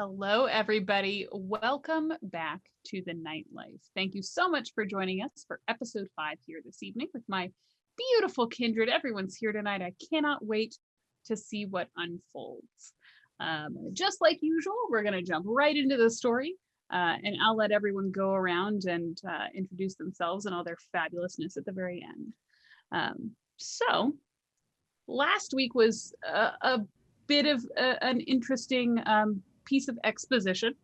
Hello, everybody. Welcome back to the Nightlife. Thank you so much for joining us for episode 5 here this evening with my beautiful kindred. Everyone's here tonight. I cannot wait to see what unfolds. Just like usual, we're going to jump right into the story, and I'll let everyone go around and introduce themselves and all their fabulousness at the very end. So, last week was a bit of an interesting piece of exposition.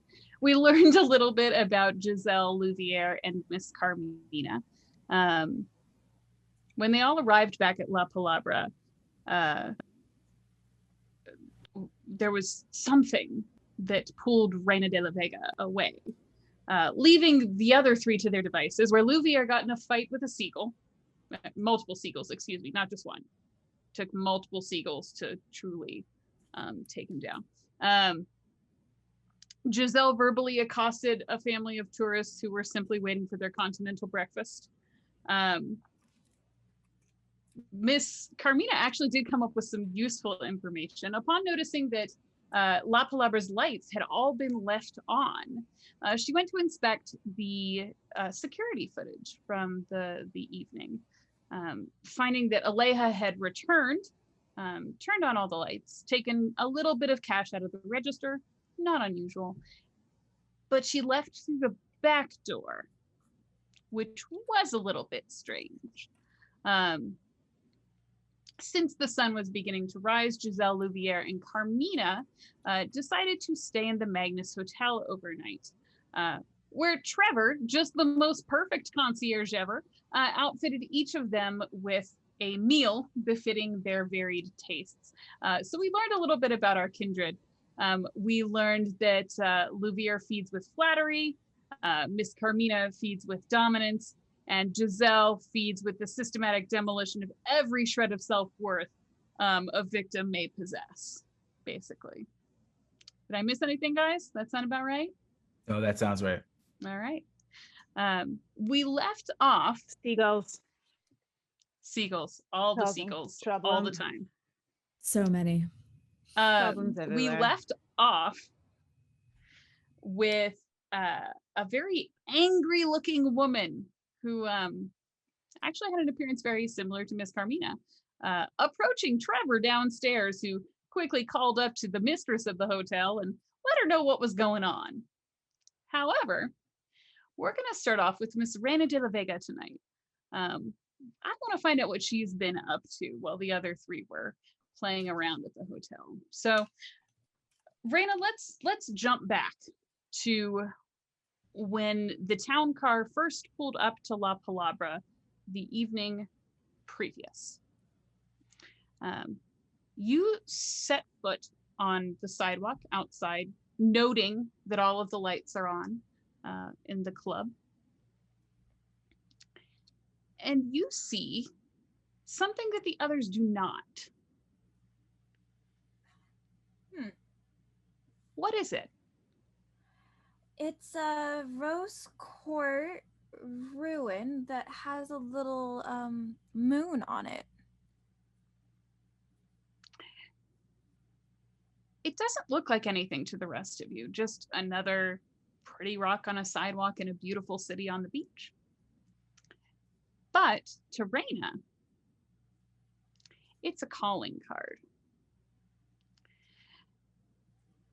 We learned a little bit about Giselle Louviere and Miss Carmina. When they all arrived back at La Palabra, there was something that pulled Reina de la Vega away, leaving the other three to their devices, where Louviere got in a fight with a seagull, multiple seagulls, excuse me, not just one. Took multiple seagulls to truly take him down. Giselle verbally accosted a family of tourists who were simply waiting for their continental breakfast. Miss Carmina actually did come up with some useful information. Upon noticing that La Palabra's lights had all been left on, she went to inspect the security footage from the evening, finding that Aleja had returned, turned on all the lights, taken a little bit of cash out of the register, not unusual, but she left through the back door, which was a little bit strange. Since the sun was beginning to rise, Giselle Louviere and Carmina decided to stay in the Magnus Hotel overnight, where Trevor, just the most perfect concierge ever, outfitted each of them with a meal befitting their varied tastes. So we learned a little bit about our kindred. We learned that Louviere feeds with flattery, Miss Carmina feeds with dominance, and Giselle feeds with the systematic demolition of every shred of self-worth a victim may possess, basically. Did I miss anything, guys? That sound about right? No, that sounds right. All right. We left off... Seagulls, all the seagulls, all the time. So many. We left off with a very angry looking woman who actually had an appearance very similar to Miss Carmina, approaching Trevor downstairs, who quickly called up to the mistress of the hotel and let her know what was going on. However, we're going to start off with Miss Reina de la Vega tonight. I want to find out what she's been up to while the other three were playing around at the hotel. So, Reina, let's jump back to when the town car first pulled up to La Palabra the evening previous. You set foot on the sidewalk outside, noting that all of the lights are on in the club. And you see something that the others do not. What is it? It's a rose court ruin that has a little moon on it. It doesn't look like anything to the rest of you, just another pretty rock on a sidewalk in a beautiful city on the beach. But to Reina, it's a calling card.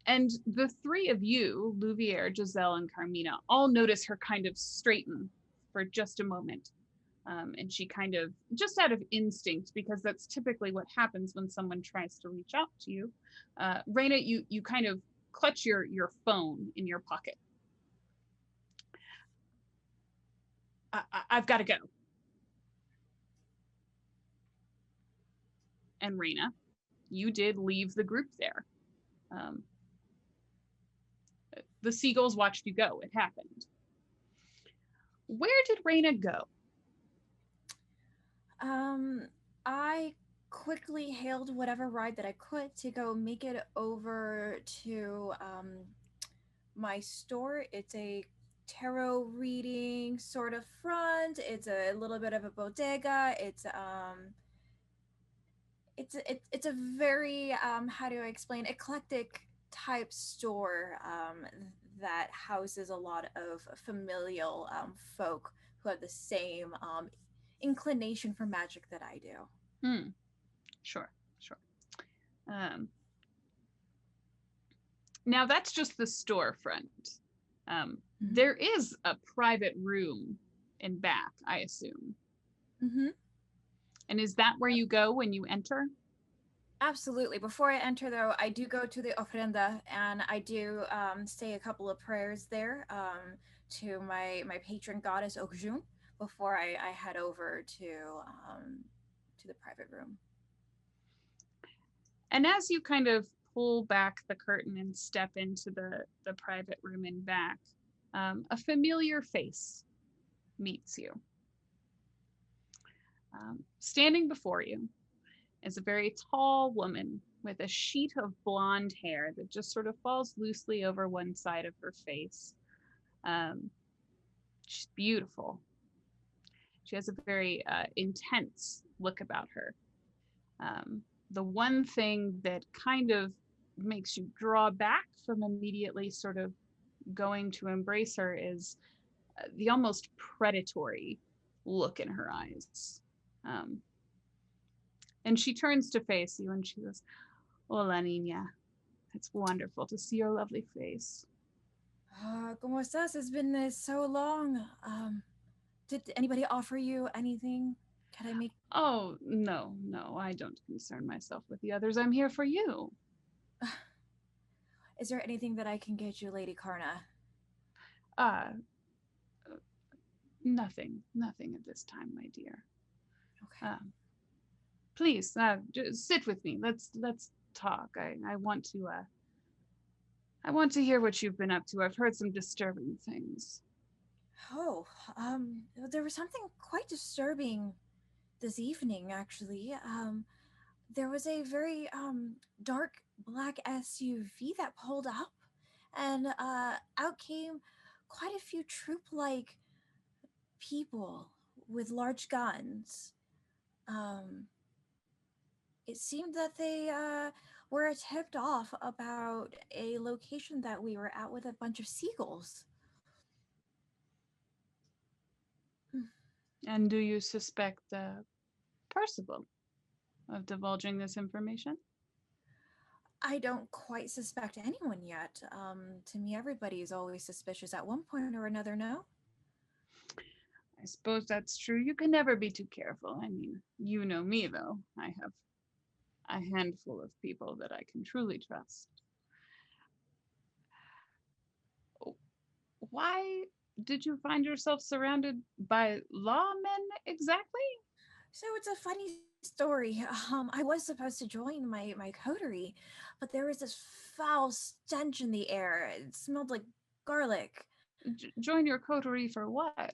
And the three of you, Louviere, Giselle, and Carmina, all notice her kind of straighten for just a moment. And she kind of, just out of instinct, because that's typically what happens when someone tries to reach out to you. Reina, you kind of clutch your phone in your pocket. I've got to go. And Reina, you did leave the group there. The seagulls watched you go. It happened. Where did Reina go? I quickly hailed whatever ride that I could to go make it over to my store. It's a tarot reading sort of front. It's a little bit of a bodega. It's a very how do I explain, eclectic type store that houses a lot of familial folk who have the same inclination for magic that I do. Hmm. Sure. Sure. Um, Now that's just the storefront. Mm-hmm. There is a private room in back, I assume. Mm-hmm. And is that where you go when you enter? Absolutely. Before I enter, though, I do go to the ofrenda and I do say a couple of prayers there to my patron goddess Okjun before I head over to the private room. And as you kind of pull back the curtain and step into the private room in back, a familiar face meets you. Standing before you is a very tall woman with a sheet of blonde hair that just sort of falls loosely over one side of her face. Um, she's beautiful. She has a very intense look about her. Um, the one thing that kind of makes you draw back from immediately sort of going to embrace her is the almost predatory look in her eyes. Um, and she turns to face you and she goes, Hola, niña. It's wonderful to see your lovely face. ¿Cómo estás? It's been so long. Did anybody offer you anything? Can I make? Oh, no, no, I don't concern myself with the others. I'm here for you. Is there anything that I can get you, Lady Karna? Uh, nothing, nothing at this time, my dear. Okay. Um, please, just sit with me. Let's talk. I want to hear what you've been up to. I've heard some disturbing things. Oh, there was something quite disturbing this evening, actually. There was a very dark black SUV that pulled up, and out came quite a few troop-like people with large guns. Um, it seemed that they were tipped off about a location that we were at with a bunch of seagulls. And do you suspect Percival of divulging this information? I don't quite suspect anyone yet. To me, everybody is always suspicious at one point or another, no? I suppose that's true. You can never be too careful. I mean, you know me, though. I have a handful of people that I can truly trust. Oh, why did you find yourself surrounded by lawmen exactly? So it's a funny story. I was supposed to join my coterie, but there was this foul stench in the air. It smelled like garlic. Join your coterie for what?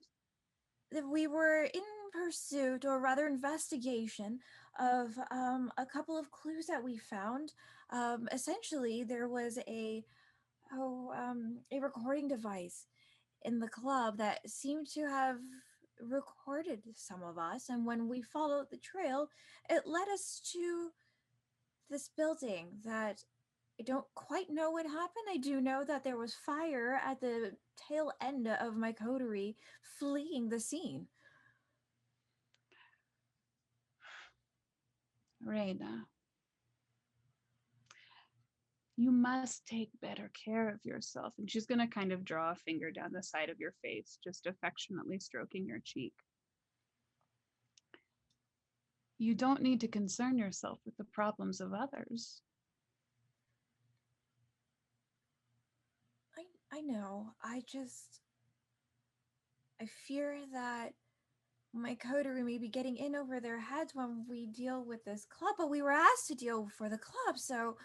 We were in pursuit, or rather investigation, of a couple of clues that we found. Essentially, there was a recording device in the club that seemed to have recorded some of us, and when we followed the trail, it led us to this building that I don't quite know what happened. I do know that there was fire at the tail end of my coterie fleeing the scene. Reina, you must take better care of yourself. And she's going to kind of draw a finger down the side of your face, just affectionately stroking your cheek. You don't need to concern yourself with the problems of others. I know. I fear that my coterie may be getting in over their heads when we deal with this club, but we were asked to deal for the club, so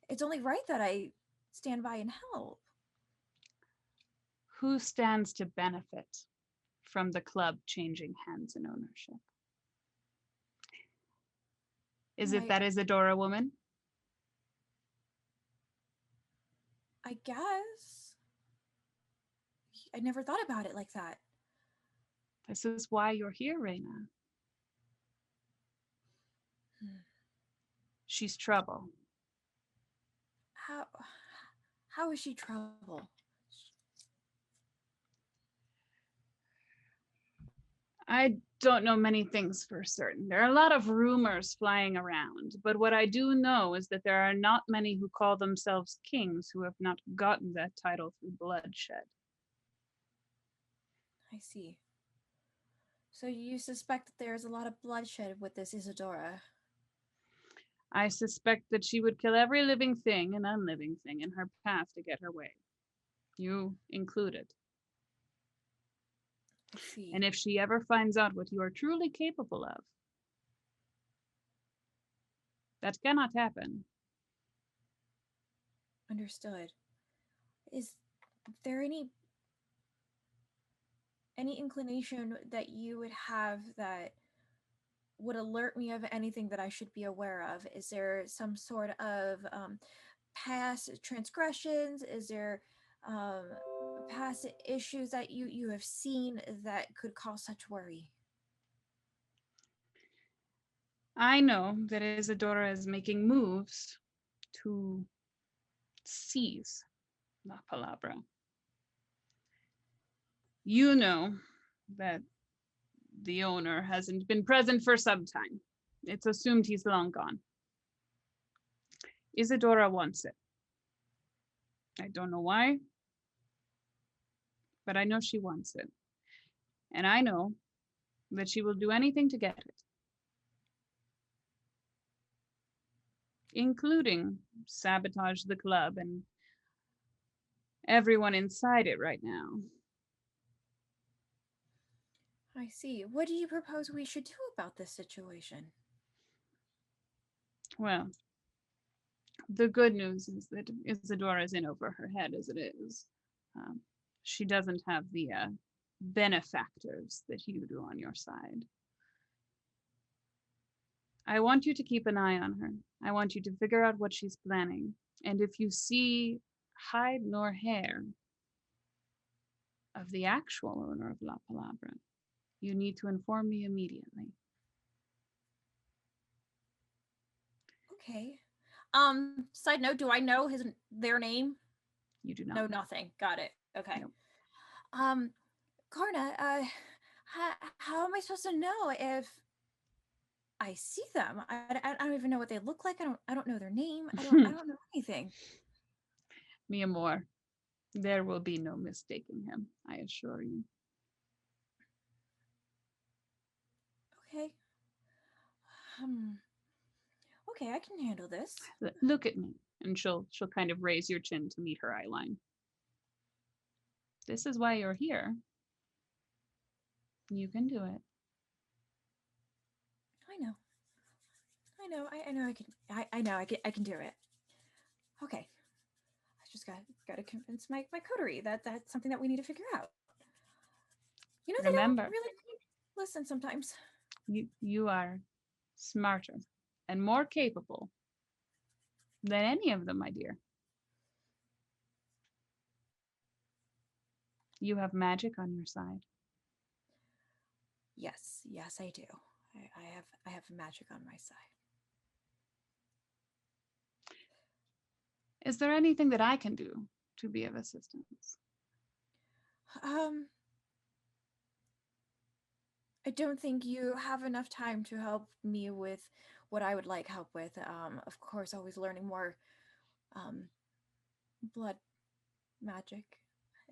it's only right that I stand by and help. Who stands to benefit from the club changing hands and ownership? Is it My, that Isadora woman? I guess. I never thought about it like that. This is why you're here, Reina. Hmm. She's trouble. How How is she trouble? I don't know many things for certain. There are a lot of rumors flying around, but what I do know is that there are not many who call themselves kings who have not gotten that title through bloodshed. I see. So you suspect that there's a lot of bloodshed with this Isadora? I suspect that she would kill every living thing and unliving thing in her path to get her way, you included. I And see. if she ever finds out what you are truly capable of, that cannot happen. Understood. Is there any inclination that you would have that would alert me of anything that I should be aware of? Is there some sort of past transgressions? Is there um, past issues that you have seen that could cause such worry? I know that Isadora is making moves to seize La Palabra. You know that the owner hasn't been present for some time. It's assumed he's long gone. Isadora wants it. I don't know why, but I know she wants it. And I know that she will do anything to get it, including sabotage the club and everyone inside it right now. I see. What do you propose we should do about this situation? Well, the good news is that Isadora is in over her head as it is. Um, she doesn't have the benefactors that you do on your side. I want you to keep an eye on her. I want you to figure out what she's planning. And if you see hide nor hair of the actual owner of La Palabra, you need to inform me immediately. Okay. Side note, do I know their name? You do not. No, nothing. Got it. Okay. Nope. Um, Karna, how am I supposed to know if I see them? I don't even know what they look like. I don't know their name. I don't know anything. Mia Moore, there will be no mistaking him, I assure you. Okay. Um. Okay, I can handle this. Look at me. And she'll kind of raise your chin to meet her eye line. This is why you're here. You can do it. I know. I know. I know. I can do it. Okay. I just got to convince my coterie that that's something that we need to figure out. You know, they don't Remember, really listen sometimes. you are smarter and more capable than any of them, my dear. You have magic on your side. Yes, I do. I have magic on my side. Is there anything that I can do to be of assistance? Um, I don't think you have enough time to help me with what I would like help with. Of course, always learning more um, blood magic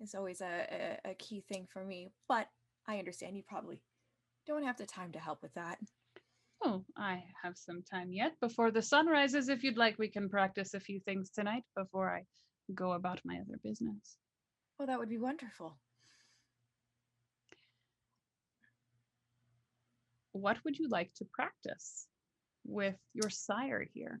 is always a key thing for me. But I understand you probably don't have the time to help with that. Oh, I have some time yet before the sun rises. If you'd like, we can practice a few things tonight before I go about my other business. Oh, that would be wonderful. What would you like to practice with your sire here?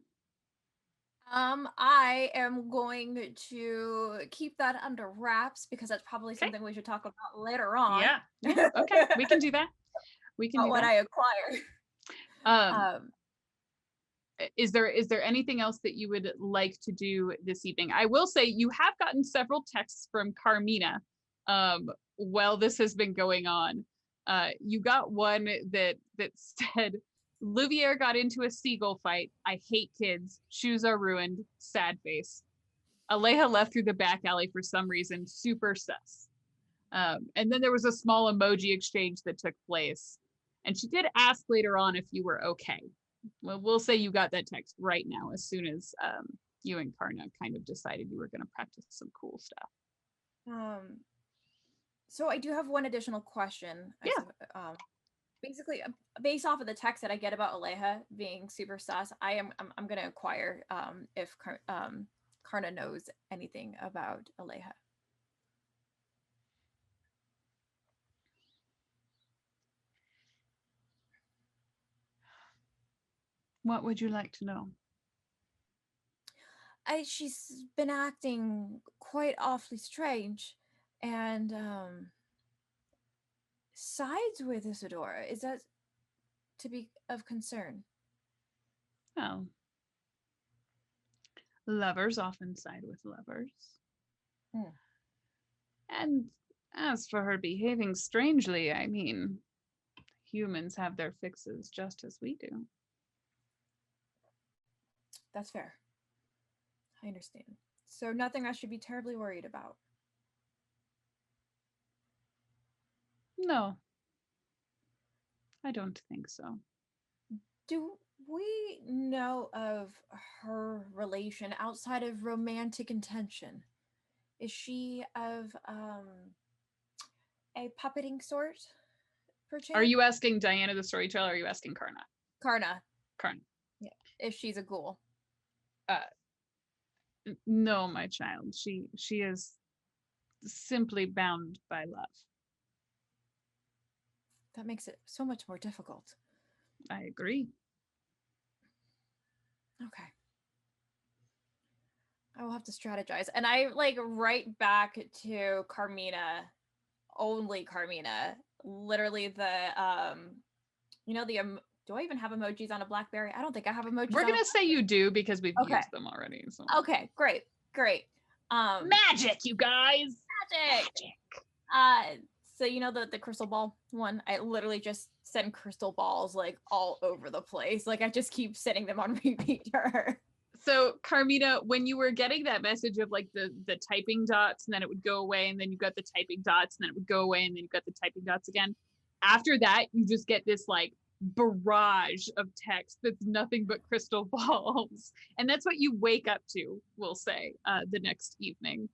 I am going to keep that under wraps because that's probably Okay. something we should talk about later on. Yeah. Okay. We can do that. We can do what that. I acquire. Is there anything else that you would like to do this evening? I will say you have gotten several texts from Carmina while this has been going on. You got one that said, Louvier got into a seagull fight. I hate kids. Shoes are ruined. Sad face. Aleja left through the back alley for some reason, super sus. And then there was a small emoji exchange that took place. And she did ask later on if you were okay. Well, we'll say you got that text right now as soon as you and Karna kind of decided you were going to practice some cool stuff. So I do have one additional question. Yeah. Basically, based off of the text that I get about Aleja being super sus, I'm going to inquire if Karna knows anything about Aleja. What would you like to know? She's been acting quite awfully strange, and sides with Isadora. Is that to be of concern? Well, lovers often side with lovers. And as for her behaving strangely, I mean, humans have their fixes just as we do. That's fair. I understand. So nothing I should be terribly worried about. No, I don't think so. Do we know of her relation outside of romantic intention? Is she of a puppeting sort, perchance? Are you asking Diana the storyteller, or are you asking Karna? Karna. Karna. Yeah. If she's a ghoul. No, my child. She is simply bound by love. That makes it so much more difficult. I agree. Okay. I will have to strategize. And I write back to Carmina, only Carmina, literally the do I even have emojis on a BlackBerry? I don't think I have emojis. We're gonna say you do because we've used them already. So. Okay, great. Magic, you guys. Magic. So the crystal ball one, I literally just send crystal balls all over the place. I just keep sending them on repeat to her. So Carmina, when you were getting that message of the typing dots and then it would go away and then you got the typing dots and then it would go away and then you got the typing dots again. After that, you just get this barrage of text that's nothing but crystal balls. And that's what you wake up to, we'll say, the next evening.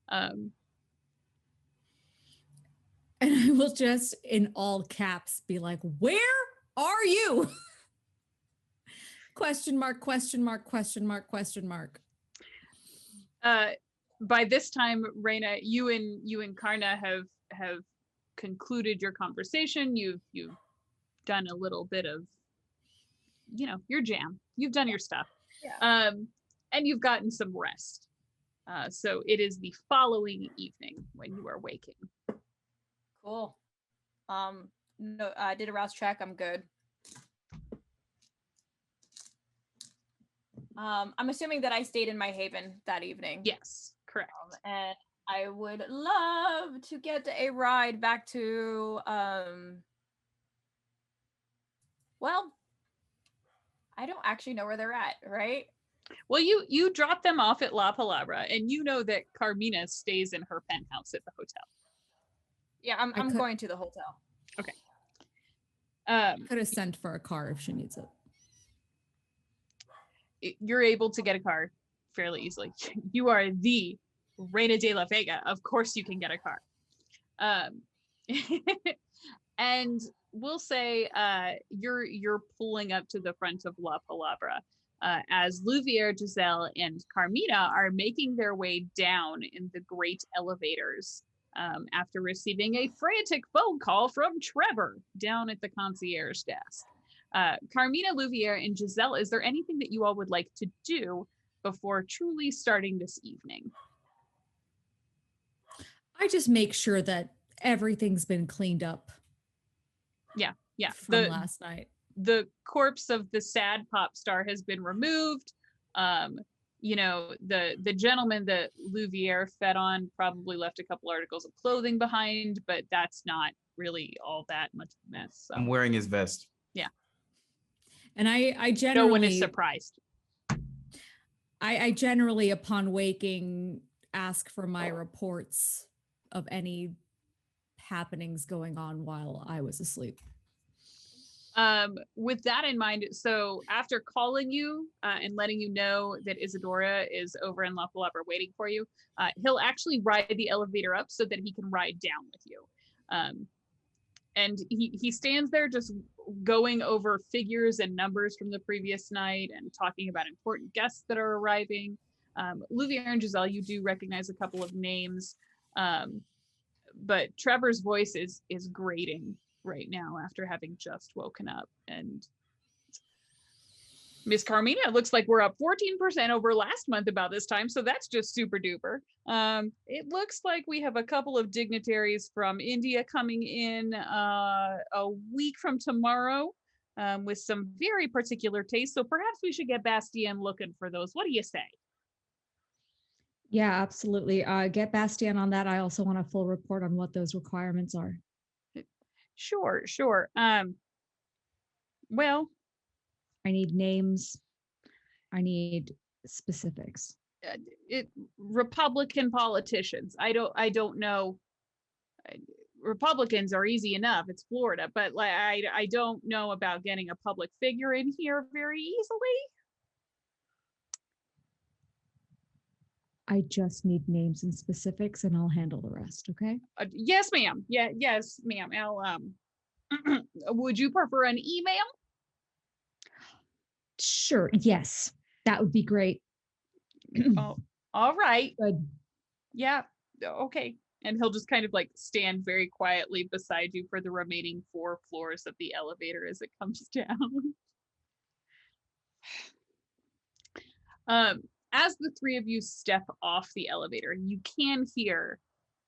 And I will just, in all caps, be like, where are you? Question mark, question mark, question mark, question mark. By this time, Raina, you and Karna have concluded your conversation. You've done a little bit of, your jam. You've done your stuff. Yeah. And you've gotten some rest. So it is the following evening when you are waking. Cool. No, I did a rouse check. I'm good. I'm assuming that I stayed in my haven that evening. Yes, correct. And I would love to get a ride back to well, I don't actually know where they're at, right? Well, you drop them off at La Palabra, and you know that Carmina stays in her penthouse at the hotel. Yeah, I'm going to the hotel. Okay. Could have sent for a car if she needs it. You're able to get a car fairly easily. You are the Reina de la Vega. Of course you can get a car. And we'll say you're pulling up to the front of La Palabra as Louvier, Giselle, and Carmina are making their way down in the great elevators after receiving a frantic phone call from Trevor down at the concierge desk. Carmina, Louvier, and Giselle, is there anything that you all would like to do before truly starting this evening? I just make sure that everything's been cleaned up. Yeah. From last night. The corpse of the sad pop star has been removed. The gentleman that Louvier fed on probably left a couple articles of clothing behind, but that's not really all that much of a mess. So. I'm wearing his vest. Yeah. And I generally... No one is surprised. I generally, upon waking, ask for my reports of any happenings going on while I was asleep. With that in mind, so after calling you and letting you know that Isadora is over in La Palabra waiting for you, he'll actually ride the elevator up so that he can ride down with you. And he stands there just going over figures and numbers from the previous night and talking about important guests that are arriving. Louvier and Giselle, you do recognize a couple of names, but Trevor's voice is grating right now after having just woken up. And Miss Carmina, it looks like we're up 14% over last month about this time, so that's just super duper. It looks like we have a couple of dignitaries from India coming in a week from tomorrow with some very particular tastes, so perhaps we should get Bastien looking for those. What do you say? Yeah, absolutely. Get Bastien on that. I also want a full report on what those requirements are. Sure. Well, I need names. I need specifics. Republican politicians. I don't know. Republicans are easy enough. It's Florida, but like I don't know about getting a public figure in here very easily. I just need names and specifics, and I'll handle the rest. Okay. Yes, ma'am. Yeah, yes, ma'am. I'll would you prefer an email? Sure. Yes, that would be great. Oh, all right. Good. Yeah. Okay. And he'll just kind of like stand very quietly beside you for the remaining 4 floors of the elevator as it comes down. As the 3 of you step off the elevator, you can hear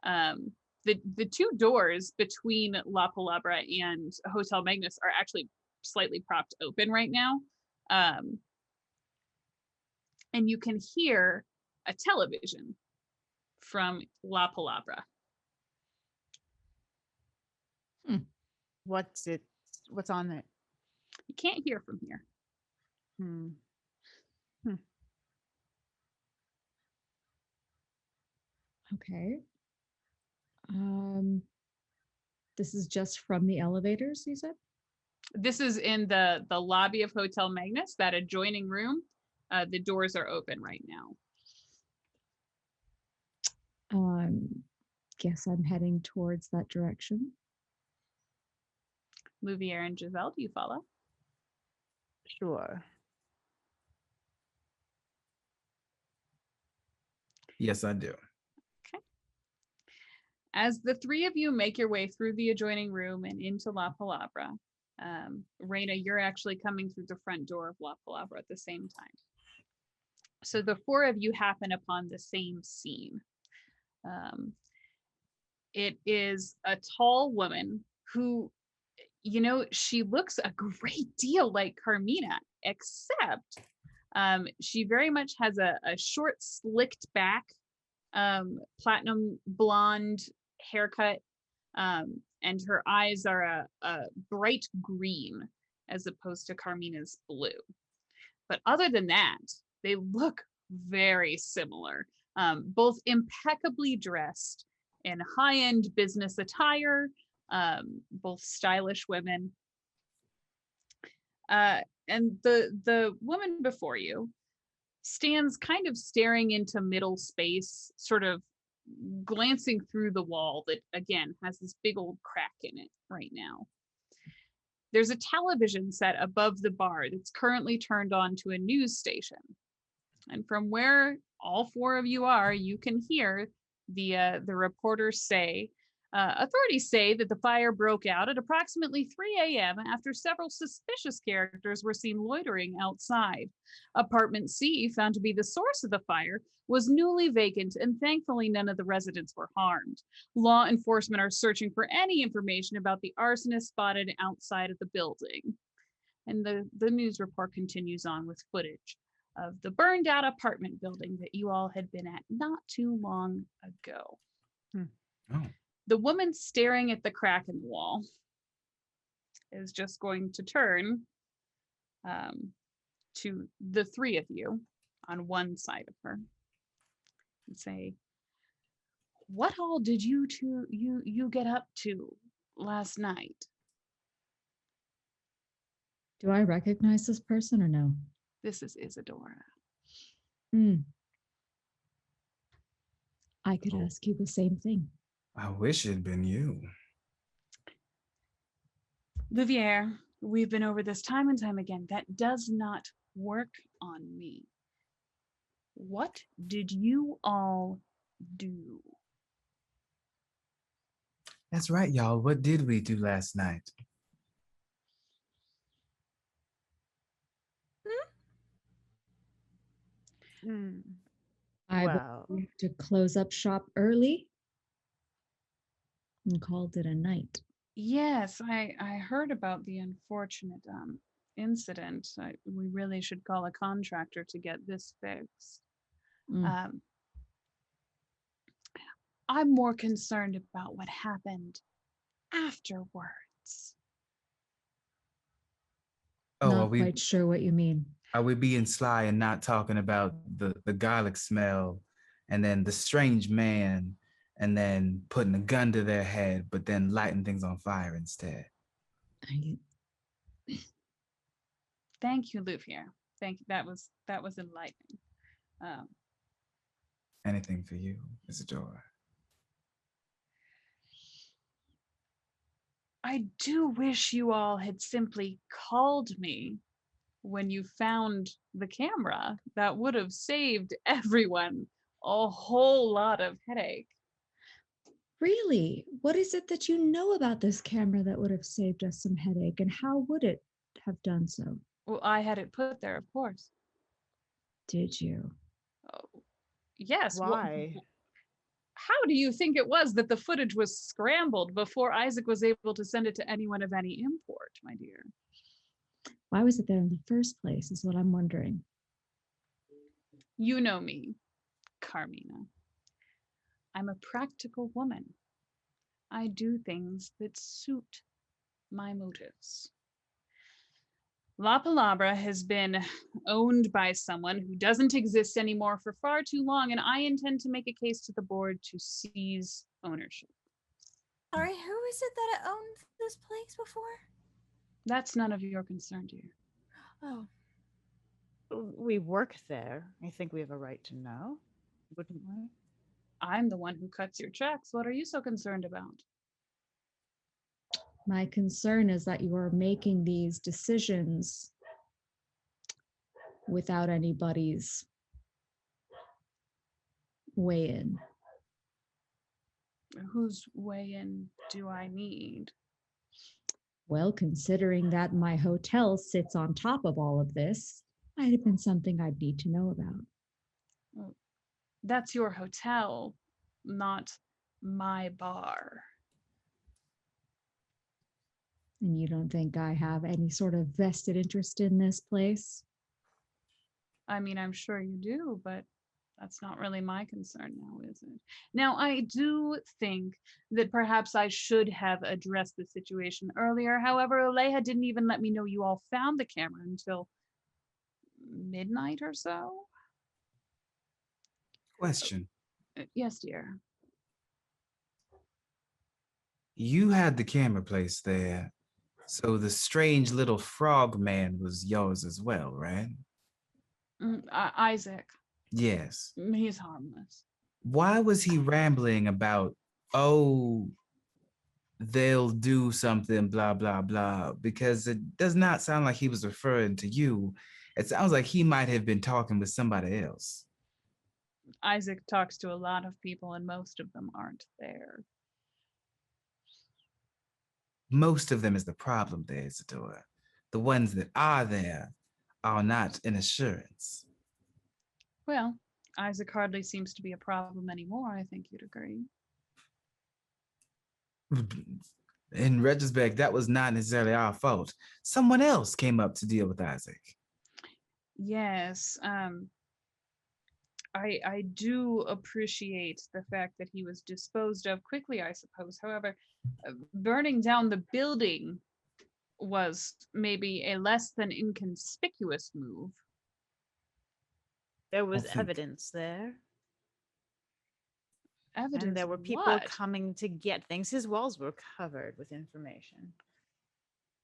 the 2 doors between La Palabra and Hotel Magnus are actually slightly propped open right now. And you can hear a television from La Palabra. What's on it? You can't hear from here. Okay. This is just from the elevators, you said? This is in the lobby of Hotel Magnus, that adjoining room. The doors are open right now. Guess I'm heading towards that direction. Louvier and Giselle, do you follow? Sure. Yes, I do. Okay. As the 3 of you make your way through the adjoining room and into La Palabra, Reina, you're actually coming through the front door of La Palabra at the same time. So the 4 of you happen upon the same scene. It is a tall woman who, you know, she looks a great deal like Carmina, except she very much has a short, slicked back, platinum blonde haircut, and her eyes are a bright green as opposed to Carmina's blue. But other than that, they look very similar, both impeccably dressed in high-end business attire, both stylish women. And the woman before you stands kind of staring into middle space, sort of glancing through the wall that, again, has this big old crack in it right now. There's a television set above the bar that's currently turned on to a news station. And from where all 4 of you are, you can hear the reporters say, authorities say that the fire broke out at approximately 3 a.m. after several suspicious characters were seen loitering outside. Apartment C, found to be the source of the fire, was newly vacant, and thankfully none of the residents were harmed. Law enforcement are searching for any information about the arsonist spotted outside of the building. And the news report continues on with footage of the burned out apartment building that you all had been at not too long ago. Oh. The woman staring at the crack in the wall is just going to turn to the 3 of you on one side of her and say, "What all did you get up to last night?" Do I recognize this person or no? This is Isadora. Hmm. I could ask you the same thing. I wish it'd been you. Louvier, we've been over this time and time again. That does not work on me. What did you all do? That's right, y'all. What did we do last night? Hmm. I Well, believe to close up shop early and called it a night. Yes, I heard about the unfortunate incident. We really should call a contractor to get this fixed. Mm. Um, I'm more concerned about what happened afterwards. Oh, Not quite sure what you mean. are we being sly and not talking about the garlic smell and then the strange man and then putting a gun to their head, but then lighting things on fire instead? I, Thank you, Louvier. Thank you. That was enlightening. Um, Anything for you, Isadora. I do wish you all had simply called me when you found the camera. That would have saved everyone a whole lot of headache. really? What is it that you know about this camera that would have saved us some headache, and how would it have done so? Well, I had it put there, of course. Did you? Oh, yes. why? How do you think it was that the footage was scrambled before Isaac was able to send it to anyone of any import, my dear? Why was it there in the first place, is what I'm wondering. You know me, Carmina. I'm a practical woman. I do things that suit my motives. La Palabra has been owned by someone who doesn't exist anymore for far too long, and I intend to make a case to the board to seize ownership. All right, who is it that owned this place before? That's none of your concern, dear. Oh, We work there. I think we have a right to know, wouldn't we? I'm the one who cuts your checks. What are you so concerned about? My concern is that you are making these decisions without anybody's weigh in. Whose weigh in do I need? Well, considering that my hotel sits on top of all of this, might have been something I'd need to know about. That's your hotel, not my bar. And you don't think I have any sort of vested interest in this place? I mean, I'm sure you do, but that's not really my concern now, is it? Now, I do think that perhaps I should have addressed the situation earlier. However, Aleja didn't even let me know you all found the camera until midnight or so. Question. Yes, dear. You had the camera placed there, so the strange little frog man was yours as well, right? Isaac, Yes. he's harmless. Why was he rambling about, oh, they'll do something, blah, blah, blah? Because it does not sound like he was referring to you. It sounds like he might have been talking with somebody else. Isaac talks to a lot of people, and most of them aren't there. Most of them is the problem there, Isadora. The ones that are there are not an assurance. Well, Isaac hardly seems to be a problem anymore, I think you'd agree. In retrospect, that was not necessarily our fault. Someone else came up to deal with Isaac. Yes, I do appreciate the fact that he was disposed of quickly, I suppose. However, burning down the building was maybe a less than inconspicuous move. There was think- evidence there. Evidence And there were of people what? coming to get things. His walls were covered with information.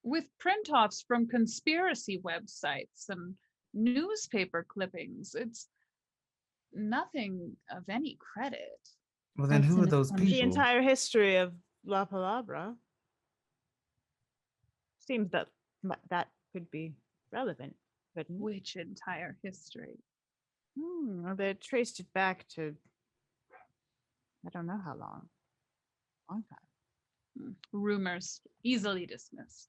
With print-offs from conspiracy websites and newspaper clippings. It's nothing of any credit. Well, then That's who are an those assumption. The people? entire history of La Palabra seems that that could be relevant, couldn't it? Which entire history? Well, they traced it back to I don't know how long. Long time. Rumors, easily dismissed.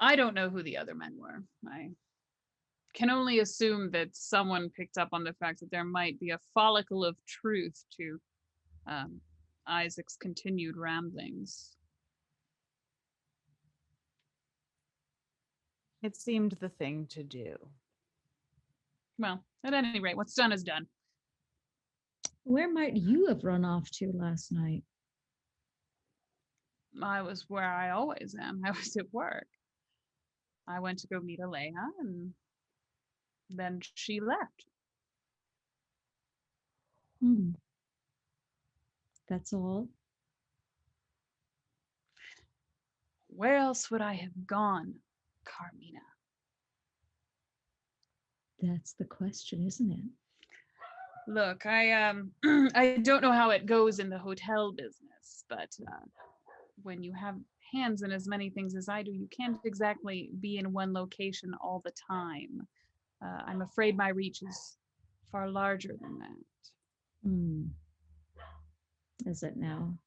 I don't know who the other men were. I can only assume that someone picked up on the fact that there might be a follicle of truth to Isaac's continued ramblings. It seemed the thing to do. Well, at any rate, what's done is done. Where might you have run off to last night? I was where I always am. I was at work. I went to go meet Aleja, and then she left. Hmm. That's all? Where else would I have gone, Carmina? That's the question, isn't it? Look, I I don't know how it goes in the hotel business, but when you have hands in as many things as I do, you can't exactly be in one location all the time. I'm afraid my reach is far larger than that. Hmm. Is it now?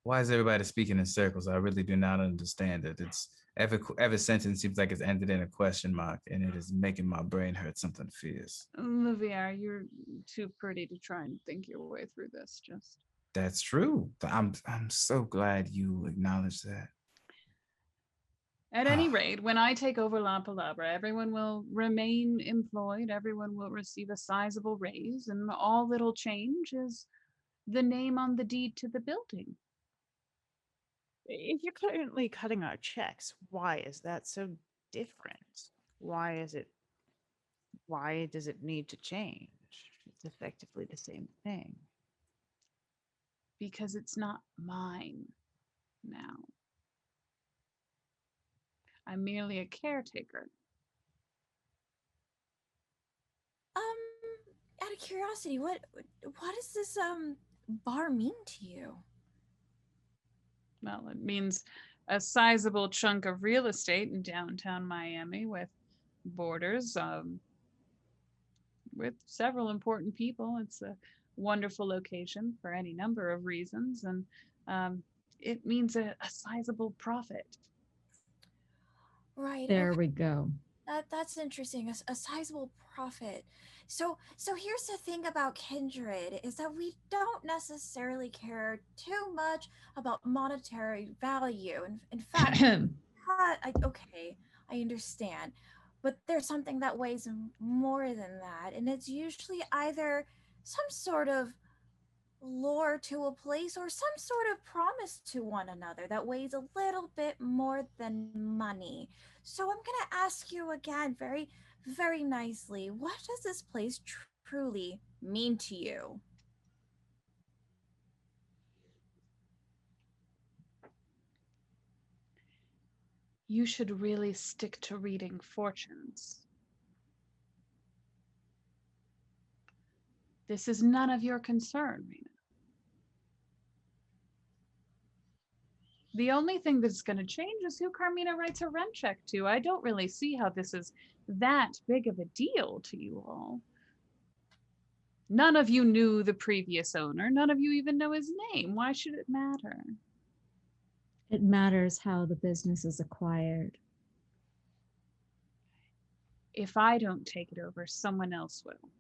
Why is everybody speaking in circles? I really do not understand it. It's every sentence seems like it's ended in a question mark, and it is making my brain hurt something fierce. Olivier, you're too pretty to try and think your way through this. Just That's true. I'm so glad you acknowledge that. at any rate, when I take over La Palabra, everyone will remain employed. Everyone will receive a sizable raise, and all that'll change is the name on the deed to the building. If you're currently cutting our checks, why is that so different? Why does it need to change? It's effectively the same thing. Because it's not mine now. I'm merely a caretaker. Out of curiosity, what does this bar mean to you? Well, it means a sizable chunk of real estate in downtown Miami with borders, with several important people. It's a wonderful location for any number of reasons, and it means a sizable profit. Right. There we go. That's interesting. A sizable profit. So here's the thing about Kindred is that we don't necessarily care too much about monetary value. In fact, okay, I understand, but there's something that weighs more than that, and it's usually either some sort of lore to a place or some sort of promise to one another that weighs a little bit more than money. So I'm going to ask you again very, very nicely, what does this place truly mean to you? You should really stick to reading fortunes. This is none of your concern, Rena. The only thing that's going to change is who Carmina writes a rent check to. I don't really see how this is that big of a deal to you all. None of you knew the previous owner. None of you even know his name. Why should it matter? It matters how the business is acquired. If I don't take it over, someone else will.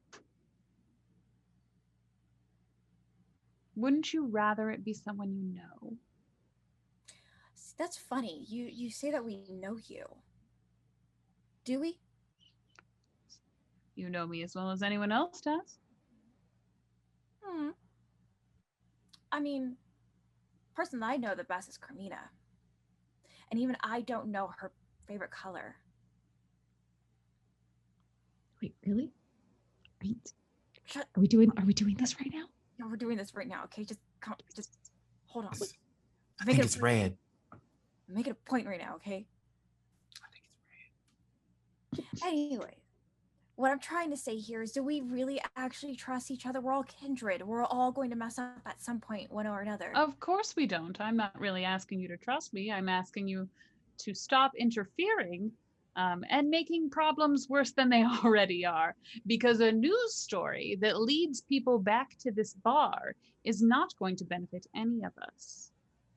Wouldn't you rather it be someone you know? That's funny. You say that we know you. Do we? You know me as well as anyone else does. I mean, person that I know the best is Carmina. and even I don't know her favorite color. Wait, really? Shut. Are we doing this right now? Yeah, we're doing this right now. Okay, just hold on. It's- I Make think it it's red. Make it a point right now, okay? I think it's Anyway, what I'm trying to say here is, do we really actually trust each other? We're all kindred. We're all going to mess up at some point, one or another. Of course we don't. I'm not really asking you to trust me. I'm asking you to stop interfering and making problems worse than they already are. Because a news story that leads people back to this bar is not going to benefit any of us.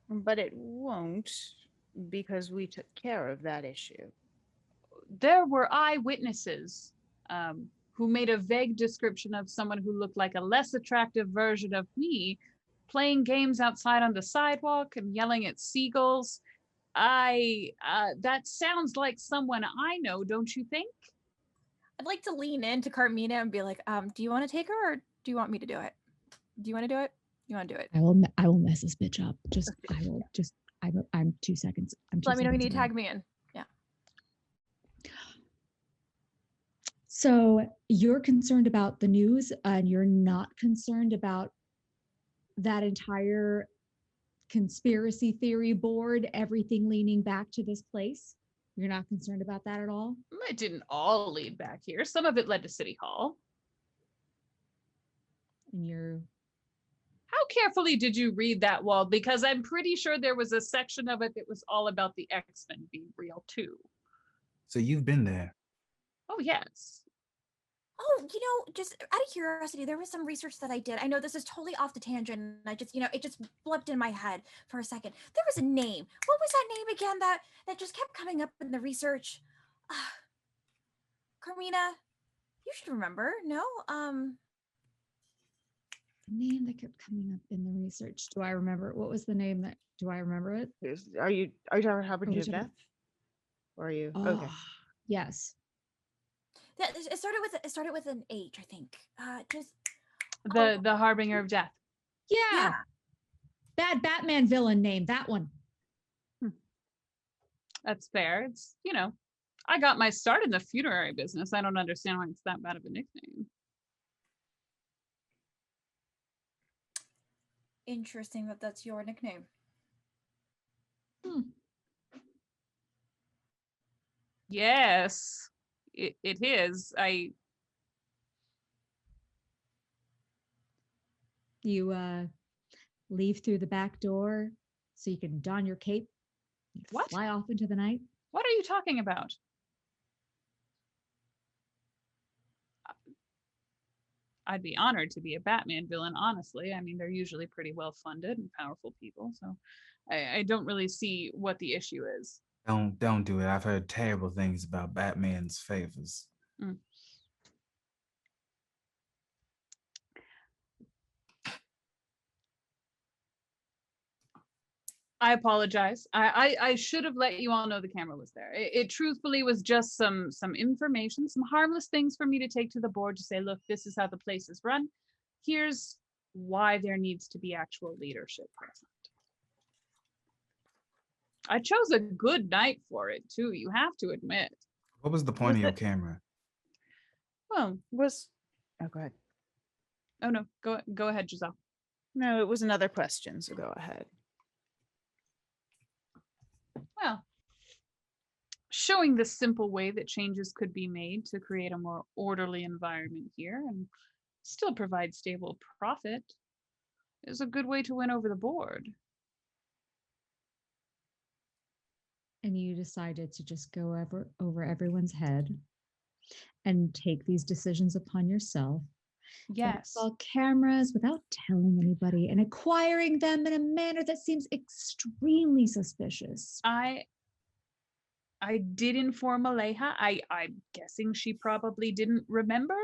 But it won't, because we took care of that issue. There were eyewitnesses who made a vague description of someone who looked like a less attractive version of me playing games outside on the sidewalk and yelling at seagulls. That sounds like someone I know, don't you think? I'd like to lean into Carmina and be like, do you want to take her, or do you want me to do it? Do you want to do it? You want to do it? I will mess this bitch up. I'm 2 seconds. Let me know when you tag me in. Yeah. So you're concerned about the news and you're not concerned about that entire conspiracy theory board, everything leaning back to this place? You're not concerned about that at all? It didn't all lead back here. Some of it led to City Hall. And you're How carefully did you read that wall? Because I'm pretty sure there was a section of it that was all about the X-Men being real too. So you've been there. Oh, yes. Oh, just out of curiosity, there was some research that I did. I know this is totally off the tangent. And I just, it just bleeped in my head for a second. There was a name. What was that name again that just kept coming up in the research? Carmina, you should remember. No? the name that kept coming up in the research. Do I remember what was the name that do I remember it? Are you talking about Are we Harbinger of talking- Death? Or are you okay? Oh, yes. Yeah, it started with an H, I think. Just The Harbinger of Death. Yeah. Bad Batman villain name, that one. That's fair. It's, I got my start in the funerary business. I don't understand why it's that bad of a nickname. interesting that that's your nickname. Yes, it is. You leave through the back door so you can don your cape. You What? Fly off into the night. What are you talking about? I'd be honored to be a Batman villain, honestly. I mean, they're usually pretty well funded and powerful people, so I don't really see what the issue is. Don't do it. I've heard terrible things about Batman's favors. I apologize. I should have let you all know the camera was there. It truthfully was just some information, some harmless things for me to take to the board to say, look, this is how the place is run. Here's why there needs to be actual leadership present. I chose a good night for it too, you have to admit. What was the point of your it- camera? Well, Oh, go ahead. oh no, go ahead, Giselle. No, it was another question, so go ahead. Well, showing the simple way that changes could be made to create a more orderly environment here and still provide stable profit is a good way to win over the board. And you decided to just go over everyone's head and take these decisions upon yourself. Yes. Install cameras without telling anybody and acquiring them in a manner that seems extremely suspicious. I did inform Aleja. I'm guessing she probably didn't remember.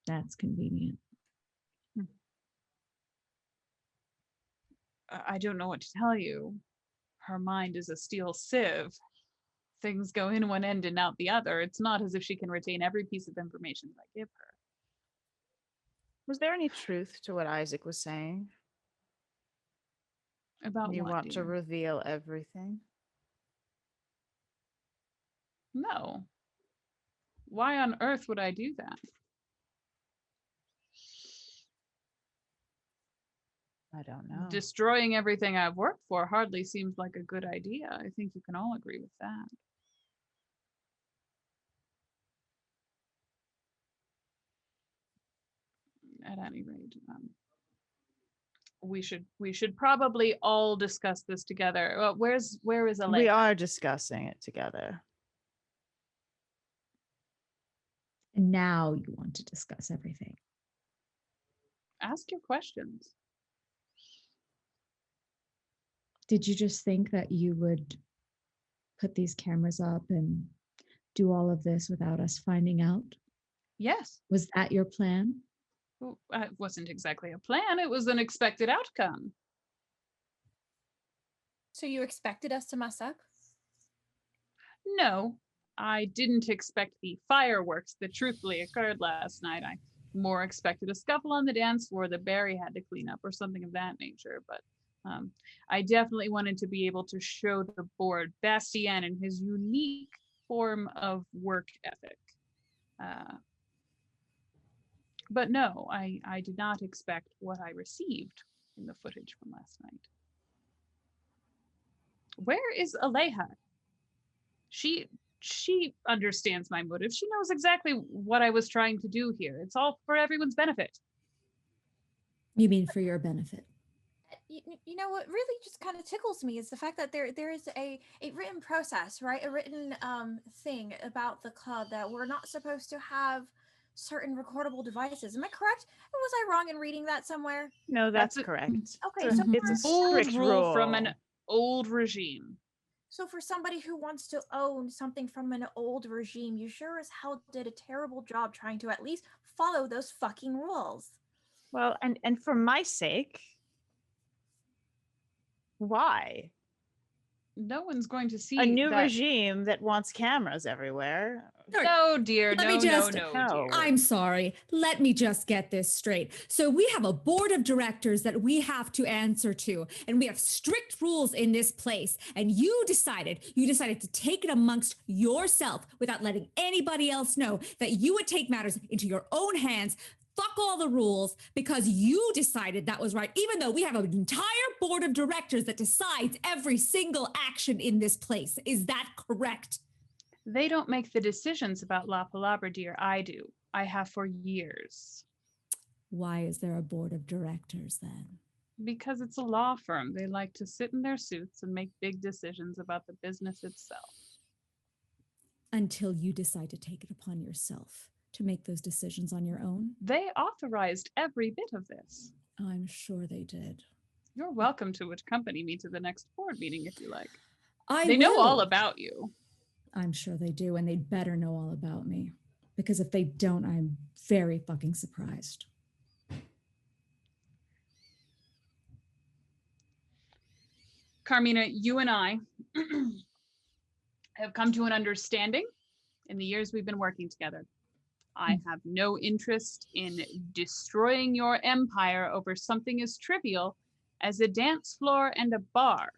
That's convenient. I don't know what to tell you. Her mind is a steel sieve. Things go in one end and out the other. It's not as if she can retain every piece of information I give her. Was there any truth to what Isaac was saying? About You what, want to dear? reveal everything? No. Why on earth would I do that? I don't know. Destroying everything I've worked for hardly seems like a good idea. I think you can all agree with that. At any rate, we should probably all discuss this together. Where is We Aleja? are discussing it together. And now you want to discuss everything. Ask your questions. Did you just think that you would put these cameras up and do all of this without us finding out? Yes. Was that your plan? Well, it wasn't exactly a plan. It was an expected outcome. So you expected us to mess up? No, I didn't expect the fireworks that truthfully occurred last night. I more expected a scuffle on the dance floor that Barry had to clean up or something of that nature. But I definitely wanted to be able to show the board Bastien and his unique form of work ethic. But no, I did not expect what I received in the footage from last night. Where is Aleja? She understands my motive. She knows exactly what I was trying to do here. It's all for everyone's benefit. You mean for your benefit? You know what really just kind of tickles me is the fact that there is a written process, right? A written thing about the club that we're not supposed to have certain recordable devices. Am I correct? Or was I wrong in reading that somewhere? No, that's That's correct. Okay, It's so a- it's a Old strict rule from rule. an old regime. So for somebody who wants to own something from an old regime, you sure as hell did a terrible job trying to at least follow those fucking rules. Well, and for my sake, why? No one's going to see A new that. regime that wants cameras everywhere. No, dear. Let No, me just- no, No. dear. I'm sorry. Let me just get this straight. So we have a board of directors that we have to answer to, and we have strict rules in this place. And you decided to take it amongst yourself without letting anybody else know that you would take matters into your own hands. Fuck all the rules because you decided that was right, even though we have an entire board of directors that decides every single action in this place. Is that correct? They don't make the decisions about La Palabra, dear. I do. I have for years. Why is there a board of directors then? Because it's a law firm. They like to sit in their suits and make big decisions about the business itself. Until you decide to take it upon yourself to make those decisions on your own? They authorized every bit of this. I'm sure they did. You're welcome to accompany me to the next board meeting if you like. I They know all will. about you. I'm sure they do, and they'd better know all about me. Because if they don't, I'm very fucking surprised. Carmina, you and I have come to an understanding in the years we've been working together. I have no interest in destroying your empire over something as trivial as a dance floor and a bar.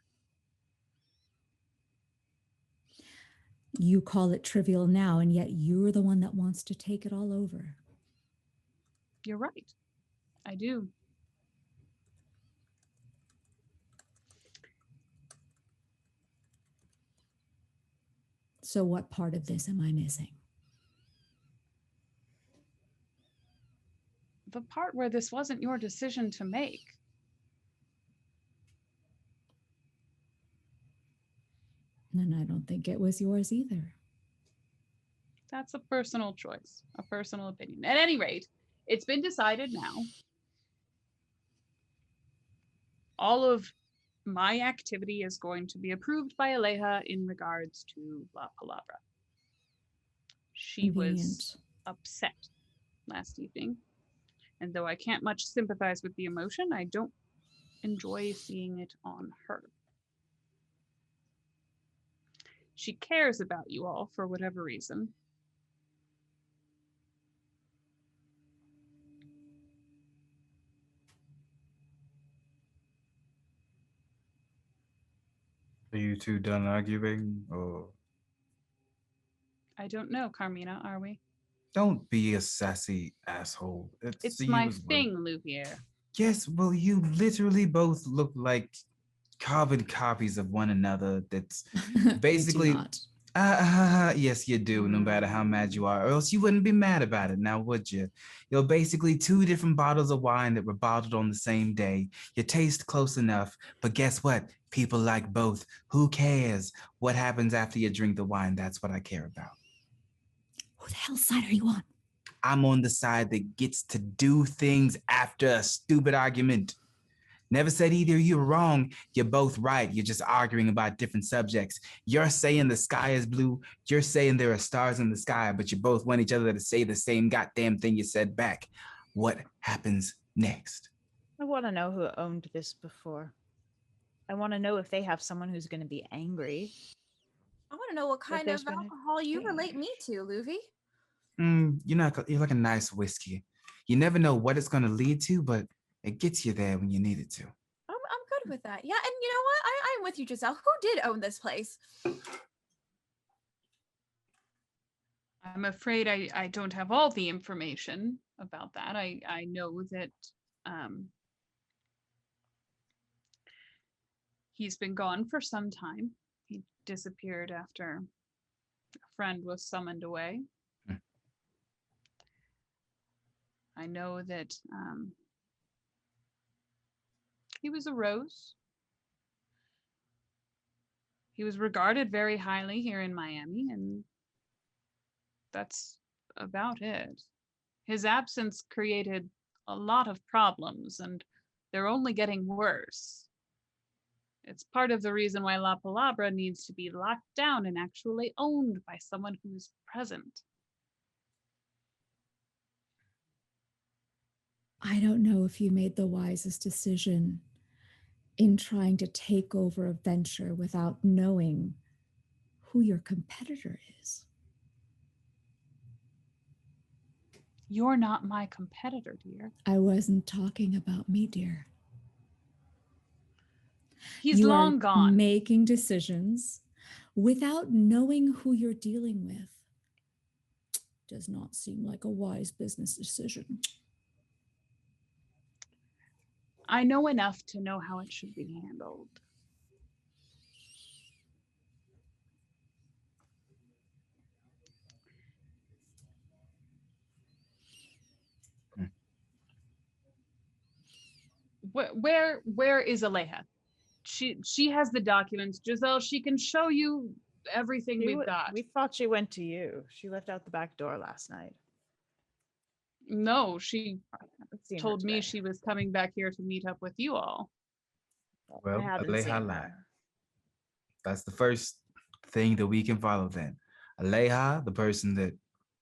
You call it trivial now, and yet you're the one that wants to take it all over. You're right. I do. So what part of this am I missing? The part where this wasn't your decision to make. And I don't think it was yours either. That's a personal choice, a personal opinion. At any rate, it's been decided now. All of my activity is going to be approved by Aleja in regards to La Palabra. She was Convenient. upset last evening. And though I can't much sympathize with the emotion, I don't enjoy seeing it on her. She cares about you all for whatever reason. Are you two done arguing? Or I don't know, Carmina, are we? don't be a sassy asshole. It's the It's my usual. thing, Louvier. Yes, well, you literally both look like carbon copies of one another. That's We do basically. not. Yes, you do, no matter how mad you are, or else you wouldn't be mad about it now, would you? You're basically two different bottles of wine that were bottled on the same day. You taste close enough, but guess what? People like both. Who cares what happens after you drink the wine? That's what I care about. Who the hell side are you on? I'm on the side that gets to do things after a stupid argument. Never said either of you are wrong. You're both right. You're just arguing about different subjects. You're saying the sky is blue. You're saying there are stars in the sky, but you both want each other to say the same goddamn thing you said back. What happens next? I want to know who owned this before. I want to know if they have someone who's going to be angry. I want to know what kind there's of been a alcohol you relate me to, Luvi. You're like a nice whiskey. You never know what it's going to lead to, but it gets you there when you need it to. I'm good with that. Yeah, and you know what? I'm with you, Giselle. Who did own this place? I'm afraid I don't have all the information about that. I know that he's been gone for some time. He disappeared after a friend was summoned away. Hmm. I know that he was a rose. He was regarded very highly here in Miami, and that's about it. His absence created a lot of problems, and they're only getting worse. It's part of the reason why La Palabra needs to be locked down and actually owned by someone who's present. I don't know if you made the wisest decision in trying to take over a venture without knowing who your competitor is. You're not my competitor, dear. I wasn't talking about me, dear. He's You long are gone. making decisions without knowing who you're dealing with. Does not seem like a wise business decision. I know enough to know how it should be handled. Where is Aleja? She has the documents. Giselle, she can show you everything we've got. We thought she went to you. She left out the back door last night. No, she I haven't seen her told me today. she was coming back here to meet up with you all. Well, I haven't Aleja seen lied. her. That's the first thing that we can follow then. Aleja, the person that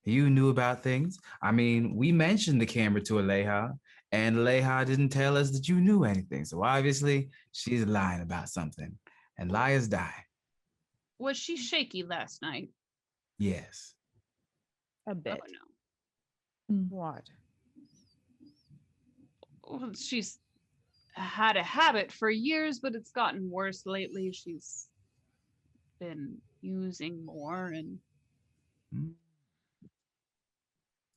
you knew about things. I mean, we mentioned the camera to Aleja, and Aleja didn't tell us that you knew anything. So obviously, she's lying about something. And liars die. Was she shaky last night? Yes. A bit. Oh no. What? Well, she's had a habit for years, but it's gotten worse lately. She's been using more and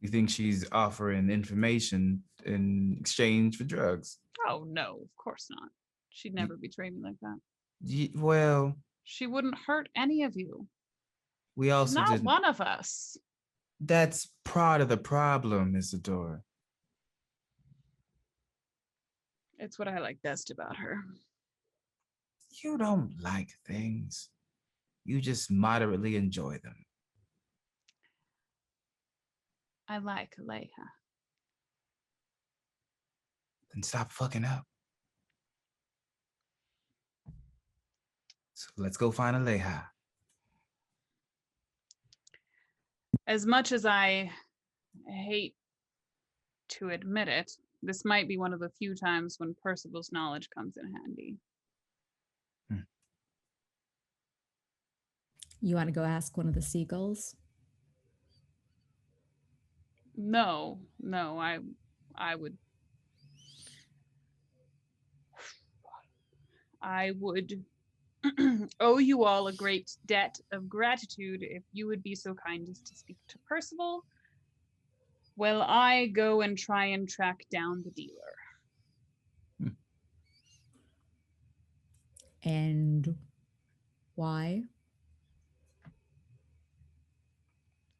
You think she's offering information in exchange for drugs? oh no, of course not. She'd never betray me like that. Well, She wouldn't hurt any of you. we She's also not didn't. one of us. That's part of the problem, Isadora. It's what I like best about her. You don't like things. You just moderately enjoy them. I like Aleja. Then stop fucking up. So let's go find Aleja. As much as I hate to admit it, this might be one of the few times when Percival's knowledge comes in handy. You want to go ask one of the seagulls? No, I would owe you all a great debt of gratitude. If you would be so kind as to speak to Percival, while I go and try and track down the dealer. And why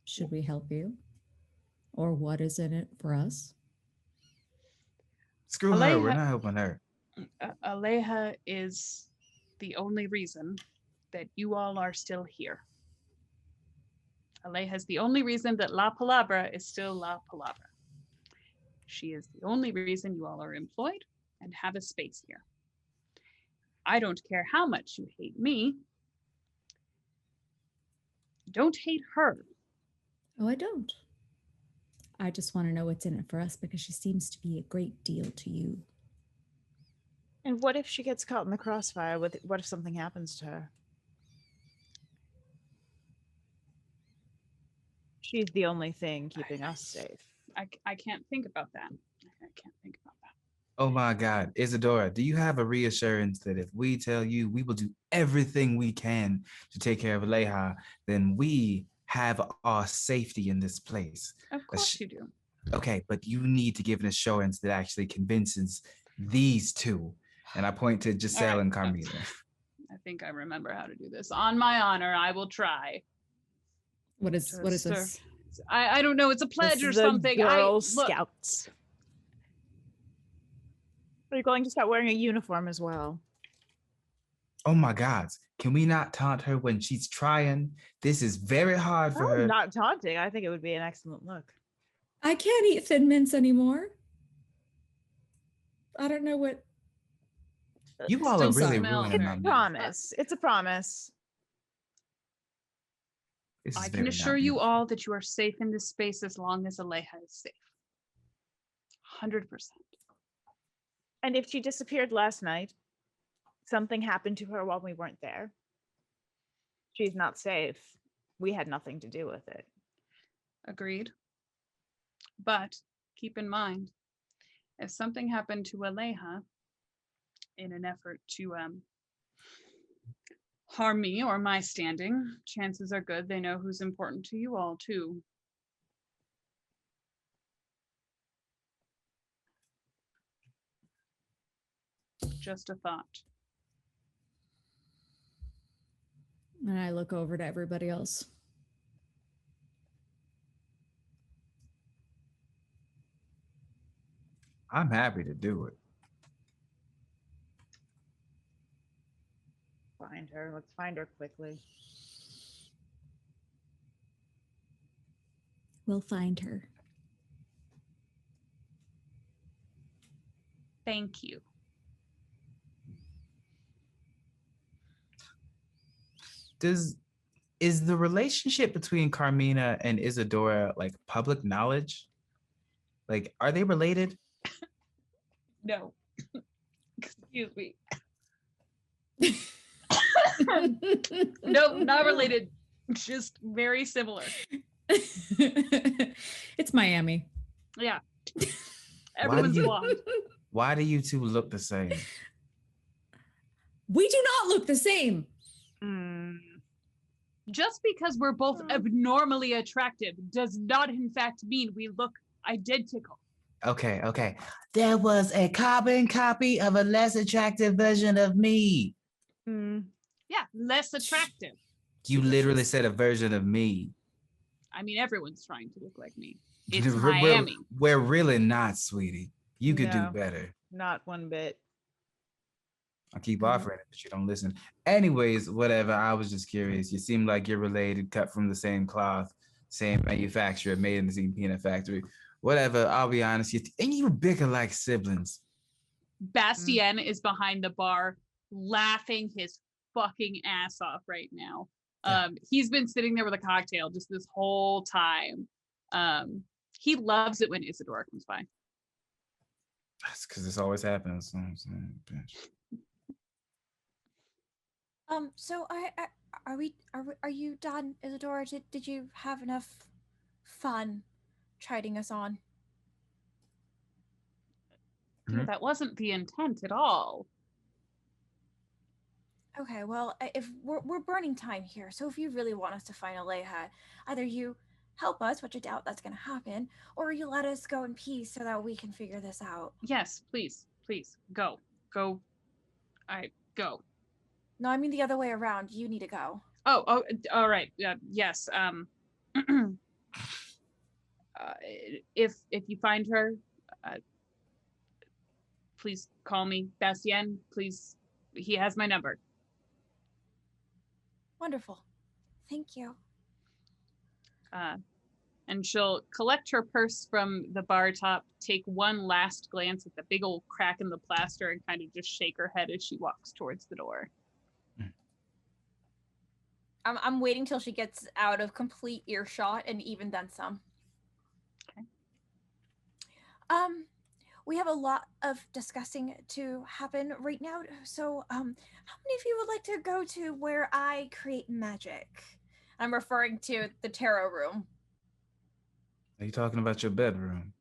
should we help you? Or what is in it for us? Screw her. We're not helping her. Aleja is the only reason that you all are still here. Aleja is the only reason that La Palabra is still La Palabra. She is the only reason you all are employed and have a space here. I don't care how much you hate me. Don't hate her. Oh, I don't. I just want to know what's in it for us because she seems to be a great deal to you. And what if she gets caught in the crossfire? What if something happens to her? She's the only thing keeping us safe. I can't think about that. I can't think about that. Oh my God, Isadora, do you have a reassurance that if we tell you we will do everything we can to take care of Aleja, then we have our safety in this place? Of course you do. Okay, but you need to give an assurance that actually convinces these two. And I point to Giselle and Carmina. I think I remember how to do this. On my honor, I will try. What is this? I don't know. It's a pledge or The something. Girl Look, Scouts. Are you going to start wearing a uniform as well? Oh my God, can we not taunt her when she's trying? This is very hard for her. Not taunting. I think it would be an excellent look. I can't eat Thin Mints anymore. I don't know what. You all are Still really smell ruining very my good. mood. Promise. It's a promise. This is I very can not assure you beautiful. all that you are safe in this space as long as Aleja is safe. 100%. And if she disappeared last night, something happened to her while we weren't there. She's not safe. We had nothing to do with it. Agreed. But keep in mind, if something happened to Aleja in an effort to harm me or my standing, chances are good they know who's important to you all too. Just a thought. And I look over to everybody else. I'm happy to do it. Find her. Let's find her quickly. We'll find her. Thank you. Is the relationship between Carmina and Isadora like public knowledge? Like, are they related? No. Excuse me. Nope, not related. Just very similar. It's Miami. Yeah. Everyone's you- blonde. Why do you two look the same? We do not look the same. Just because we're both abnormally attractive does not in fact mean we look identical. Okay. There was a carbon copy of a less attractive version of me. Yeah, less attractive. You literally said a version of me. I mean, everyone's trying to look like me. It's We're- Miami. We're really not, sweetie. You could No. do better. Not one bit. I keep offering it, but you don't listen. Anyways, whatever. I was just curious. You seem like you're related, cut from the same cloth, same manufacturer, made in the same peanut factory. Whatever. I'll be honest. You bicker like siblings. Bastien is behind the bar laughing his fucking ass off right now. Yeah. He's been sitting there with a cocktail just this whole time. He loves it when Isadora comes by. That's because this always happens. So I'm saying, bitch. So are you done, Isadora? Did you have enough fun chiding us on? Mhm. That wasn't the intent at all. Okay, well, if we're burning time here, so if you really want us to find Aleha, either you help us, which I doubt that's going to happen, or you let us go in peace so that we can figure this out. Yes, please, please, go. Go. I go. No, I mean the other way around. You need to go. Oh, all right. Yes. If you find her, uh, please call me. Bastien, please. He has my number. Wonderful. Thank you. And she'll collect her purse from the bar top, take one last glance at the big old crack in the plaster, and kind of just shake her head as she walks towards the door. I'm waiting till she gets out of complete earshot, and even then some. Okay. We have a lot of discussing to happen right now. So, how many of you would like to go to where I create magic? I'm referring to the tarot room. Are you talking about your bedroom?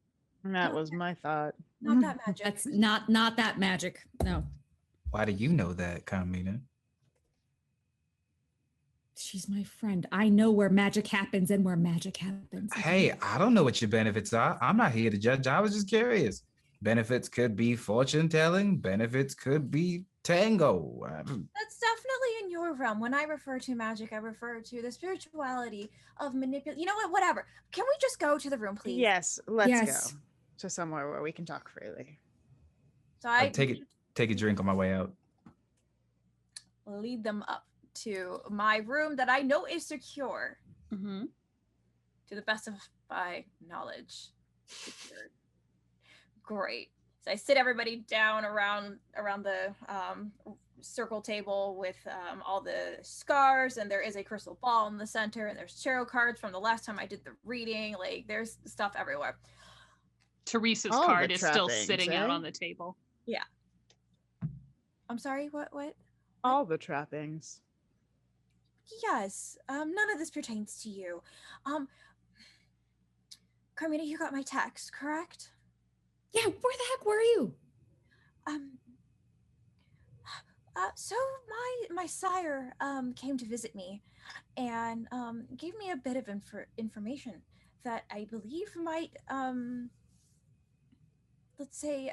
That was my thought. Not that magic. That's not that magic. No. Why do you know that, Carmina? She's my friend. I know where magic happens and where magic happens. Hey, I don't know what your benefits are. I'm not here to judge. I was just curious. Benefits could be fortune telling. Benefits could be tango. That's definitely in your realm. When I refer to magic, I refer to the spirituality of manipulate. You know what? Whatever. Can we just go to the room, please? Yes, let's Yes. go to somewhere where we can talk freely. So I I take a drink on my way out. lead them up to my room that I know is secure, Mm-hmm. to the best of my knowledge. Secured. Great. So I sit everybody down around the circle table with all the scars, and there is a crystal ball in the center, and there's tarot cards from the last time I did the reading. Like, there's stuff everywhere. Teresa's All the card is still trappings, sitting out eh? on the table. I'm sorry, what? All the trappings. Yes, none of this pertains to you. Carmina, you got my text, correct? Yeah, where the heck were you? So my sire came to visit me and gave me a bit of information that I believe might let's say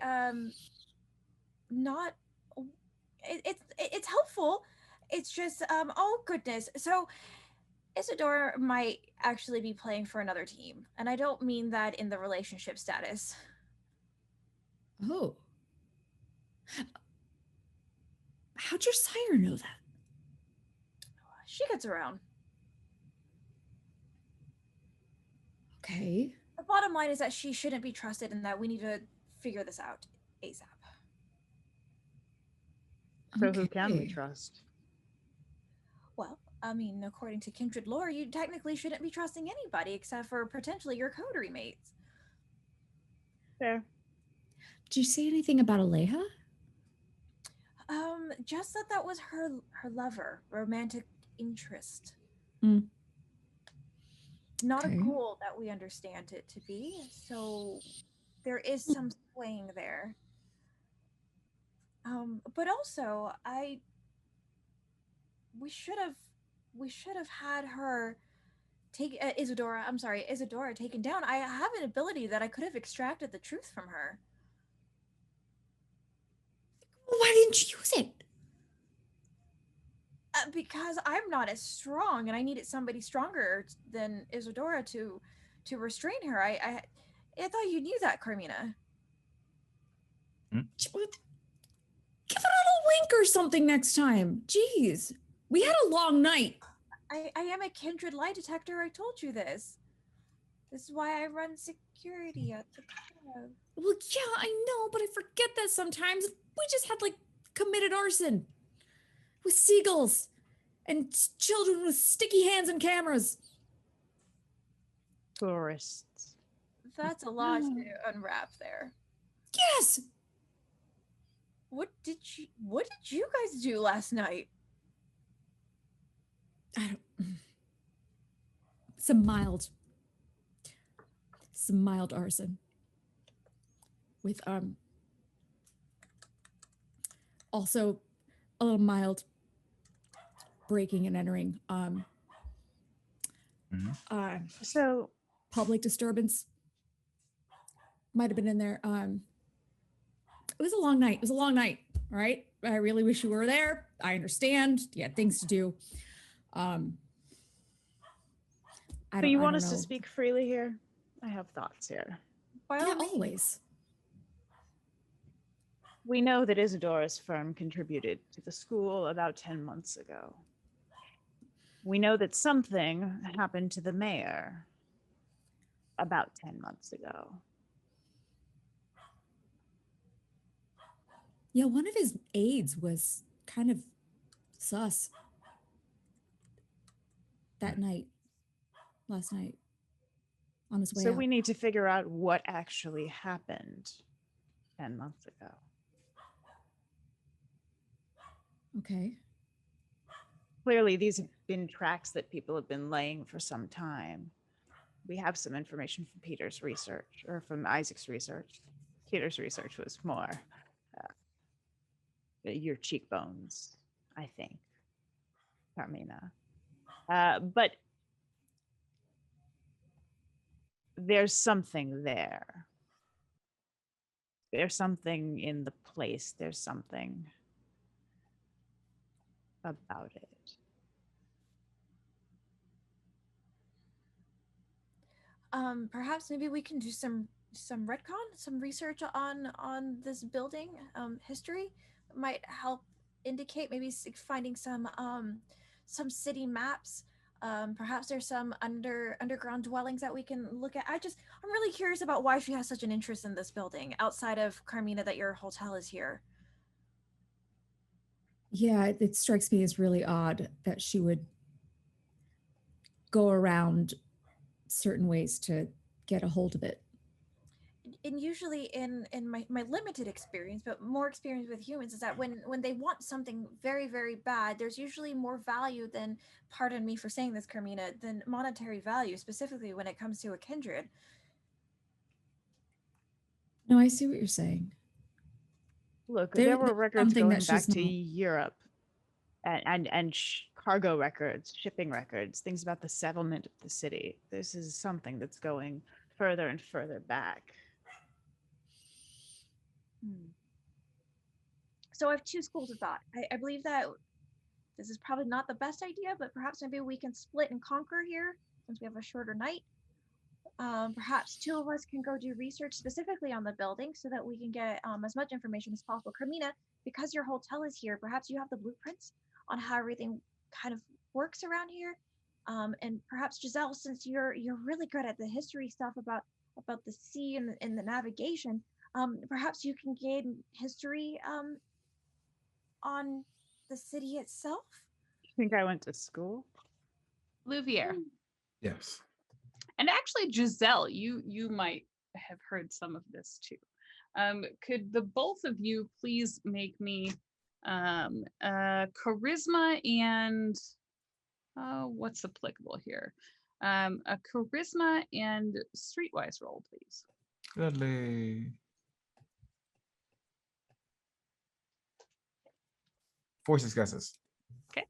not it's helpful. It's just oh goodness. So Isadora might actually be playing for another team, and I don't mean that in the relationship status. Oh. How'd your sire know that? She gets around. Okay. The bottom line is that she shouldn't be trusted and that we need to figure this out ASAP. So who can we Okay. trust? Well, I mean, according to kindred lore, you technically shouldn't be trusting anybody except for potentially your coterie mates. Fair. Did you say anything about Aleha? Just that was her lover, romantic interest. Mm. Not Okay. a goal that we understand it to be, so there is some swaying there. But also, we should have had her take Isadora taken down. I have an ability that I could have extracted the truth from her. Why didn't you use it? Because I'm not as strong, and I needed somebody stronger than Isadora to restrain her. I thought you knew that, Carmina. Give it a little wink or something next time. Jeez. We had a long night. I am a kindred lie detector. I told you this. This is why I run security at the club. Well, yeah, I know, but I forget that sometimes. We just had like committed arson with seagulls and children with sticky hands and cameras. Tourists. That's a lot to unwrap there. Yes. What did you guys do last night? I don't. Some mild arson with also a little mild breaking and entering. Mhm. So Public disturbance might have been in there. It was a long night. It was a long night. All right. I really wish you were there. I understand. You had things to do. I so you want don't us to know. speak freely here? I have thoughts here. By Yeah, all means. always. We know that Isadora's firm contributed to the school about 10 months ago. We know that something happened to the mayor about 10 months ago. Yeah, one of his aides was kind of sus that night, last night, on his way So out. we need to figure out what actually happened 10 months ago. Okay. Clearly, these have been tracks that people have been laying for some time. We have some information from Peter's research, or from Isaac's research. Peter's research was more your cheekbones, I think, Carmina. But there's something there. There's something in the place. There's something about it. Perhaps maybe we can do some retcon, some research on this building history. Might help indicate maybe finding some city maps. Perhaps there's some underground dwellings that we can look at. I'm really curious about why she has such an interest in this building outside of Carmina, that your hotel is here. Yeah, it strikes me as really odd that she would go around certain ways to get a hold of it. And usually in my limited experience, but more experience with humans, is that when they want something very, very bad, there's usually more value than, pardon me for saying this, Carmina, than monetary value, specifically when it comes to a kindred. No, I see what you're saying. Look, There- there were there's records something that going back she's to not- Europe, and cargo records, shipping records, things about the settlement of the city. This is something that's going further and further back. So I have two schools of thought. I believe that this is probably not the best idea, but perhaps maybe we can split and conquer here since we have a shorter night. Perhaps two of us can go do research specifically on the building so that we can get as much information as possible. Carmina, because your hotel is here, perhaps you have the blueprints on how everything kind of works around here. And perhaps Giselle, since you're really good at the history stuff about the sea and the navigation, perhaps you can gain history on the city itself. You think I went to school? Louvier. Yes. And actually, Giselle, you might have heard some of this too. Could the both of you please make me charisma and what's applicable here? A charisma and streetwise roll, please. Gladly. Four successes. Okay.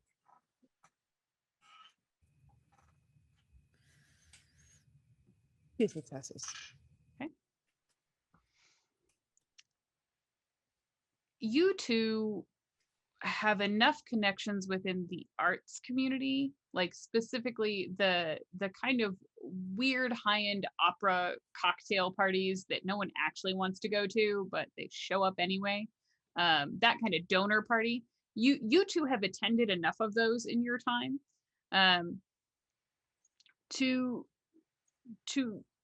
Two successes. You two have enough connections within the arts community, like specifically the kind of weird high-end opera cocktail parties that no one actually wants to go to, but they show up anyway. That kind of donor party. You two have attended enough of those in your time to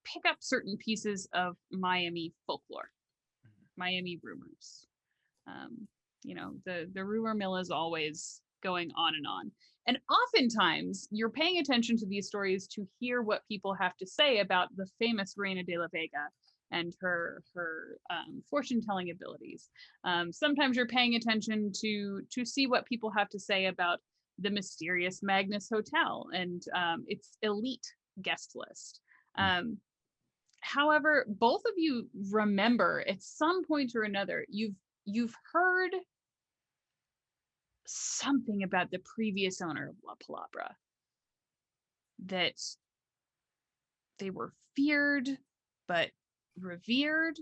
pick up certain pieces of Miami folklore, Miami rumors. The rumor mill is always going on and on. And oftentimes you're paying attention to these stories to hear what people have to say about the famous Reina de la Vega and her fortune telling abilities. Sometimes you're paying attention to see what people have to say about the mysterious Magnus Hotel and its elite guest list. However, both of you remember at some point or another, you've heard something about the previous owner of La Palabra, that they were feared but revered,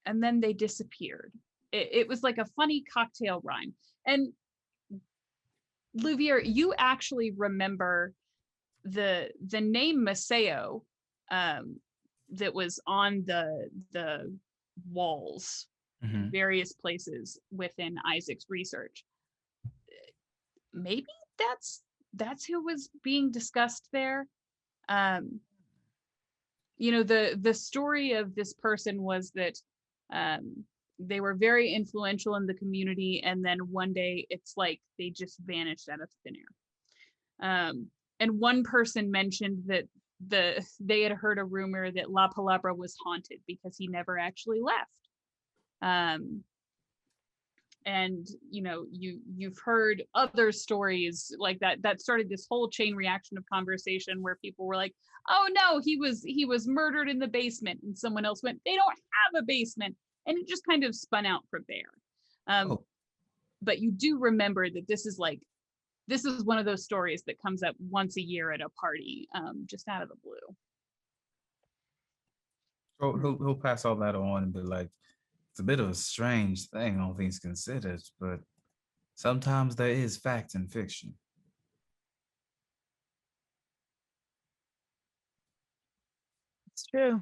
and then they disappeared. It was like a funny cocktail rhyme. And Louvier, you actually remember the name Maceo, that was on the walls in Mhm. various places within Isaac's research. Maybe that's who was being discussed there. The story of this person was that they were very influential in the community, and then one day it's like they just vanished out of thin air. And one person mentioned that they had heard a rumor that La Palabra was haunted because he never actually left. And you've heard other stories like that started this whole chain reaction of conversation where people were like, oh no, he was murdered in the basement, and someone else went, they don't have a basement, and it just kind of spun out from there. Oh, But you do remember that this is one of those stories that comes up once a year at a party, just out of the blue. so he'll pass all that on and be like, it's a bit of a strange thing, all things considered, but sometimes there is fact in fiction. It's true.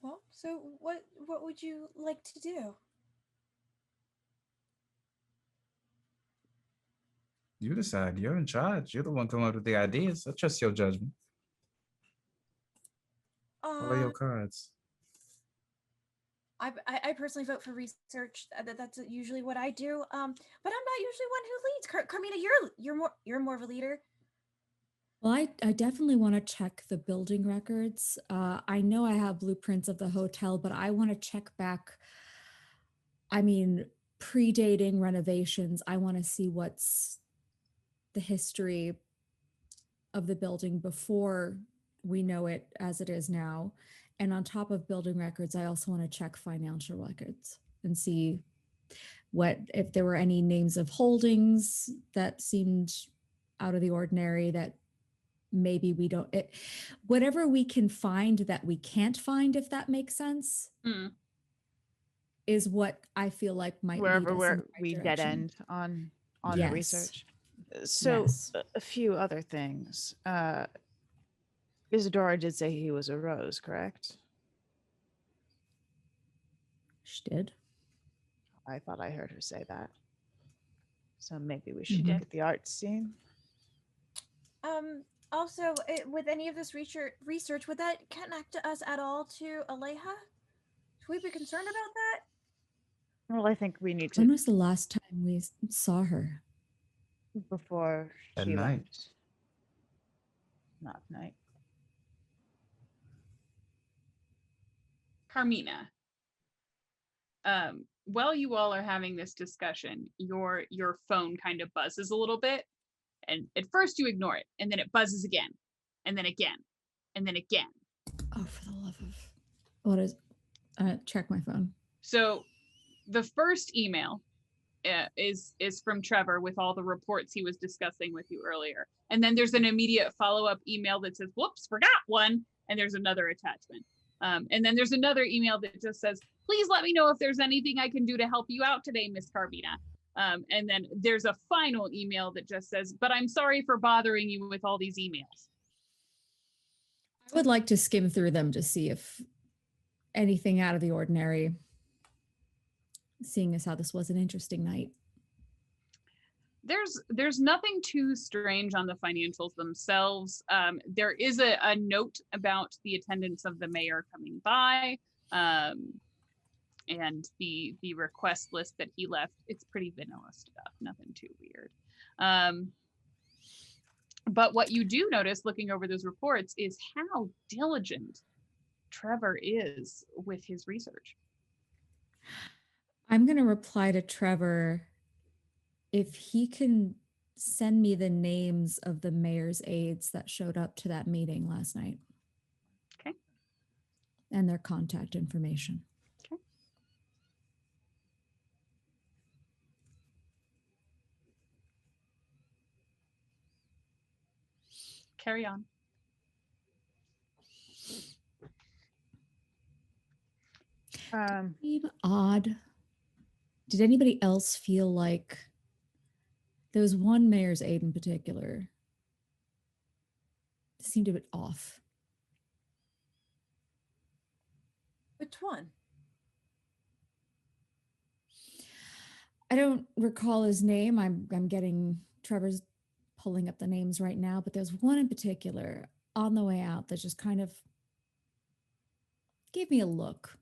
Well, so what would you like to do? You decide. You're in charge. You're the one coming up with the ideas. I trust your judgment. What are your Um, cards? I personally vote for research. That's usually what I do. But I'm not usually one who leads. Carmina, you're more of a leader. Well, I definitely want to check the building records. I know I have blueprints of the hotel, but I want to check back. I mean, predating renovations. I want to see what's the history of the building before we know it as it is now. And on top of building records, I also want to check financial records and see if there were any names of holdings that seemed out of the ordinary that maybe we don't whatever we can find that we can't find, if that makes sense, is what I feel like might lead Wherever us in the right we dead direction. end on the Yes. research. So Yes. a few other things. Isadora did say he was a rose, correct? She did. I thought I heard her say that. So maybe we should Mhm. look at the art scene. Also, with any of this research, would that connect us at all to Aleja? Should we be concerned about that? Well, I think we need When to was the last time we saw her? before At she night. left. Not night. Carmina, while you all are having this discussion, your phone kind of buzzes a little bit, and at first you ignore it, and then it buzzes again, and then again, and then again. Oh, for the love of what is? Check my phone. So the first email is from Trevor with all the reports he was discussing with you earlier, and then there's an immediate follow-up email that says, "Whoops, forgot one," and there's another attachment. And then there's another email that just says, "Please let me know if there's anything I can do to help you out today, Miss Carmina." And then there's a final email that just says, "But I'm sorry for bothering you with all these emails." I would like to skim through them to see if anything out of the ordinary, seeing as how this was an interesting night. There's nothing too strange on the financials themselves. There is a note about the attendance of the mayor coming by, and the request list that he left. It's pretty vanilla stuff, nothing too weird. But what you do notice looking over those reports is how diligent Trevor is with his research. I'm going to reply to Trevor if he can send me the names of the mayor's aides that showed up to that meeting last night. Okay. And their contact information. Okay. carry on. Seem odd. Did anybody else feel like there was one mayor's aide in particular? It seemed a bit off. Which one? I don't recall his name. I'm getting Trevor's pulling up the names right now, but there's one in particular on the way out that just kind of gave me a look.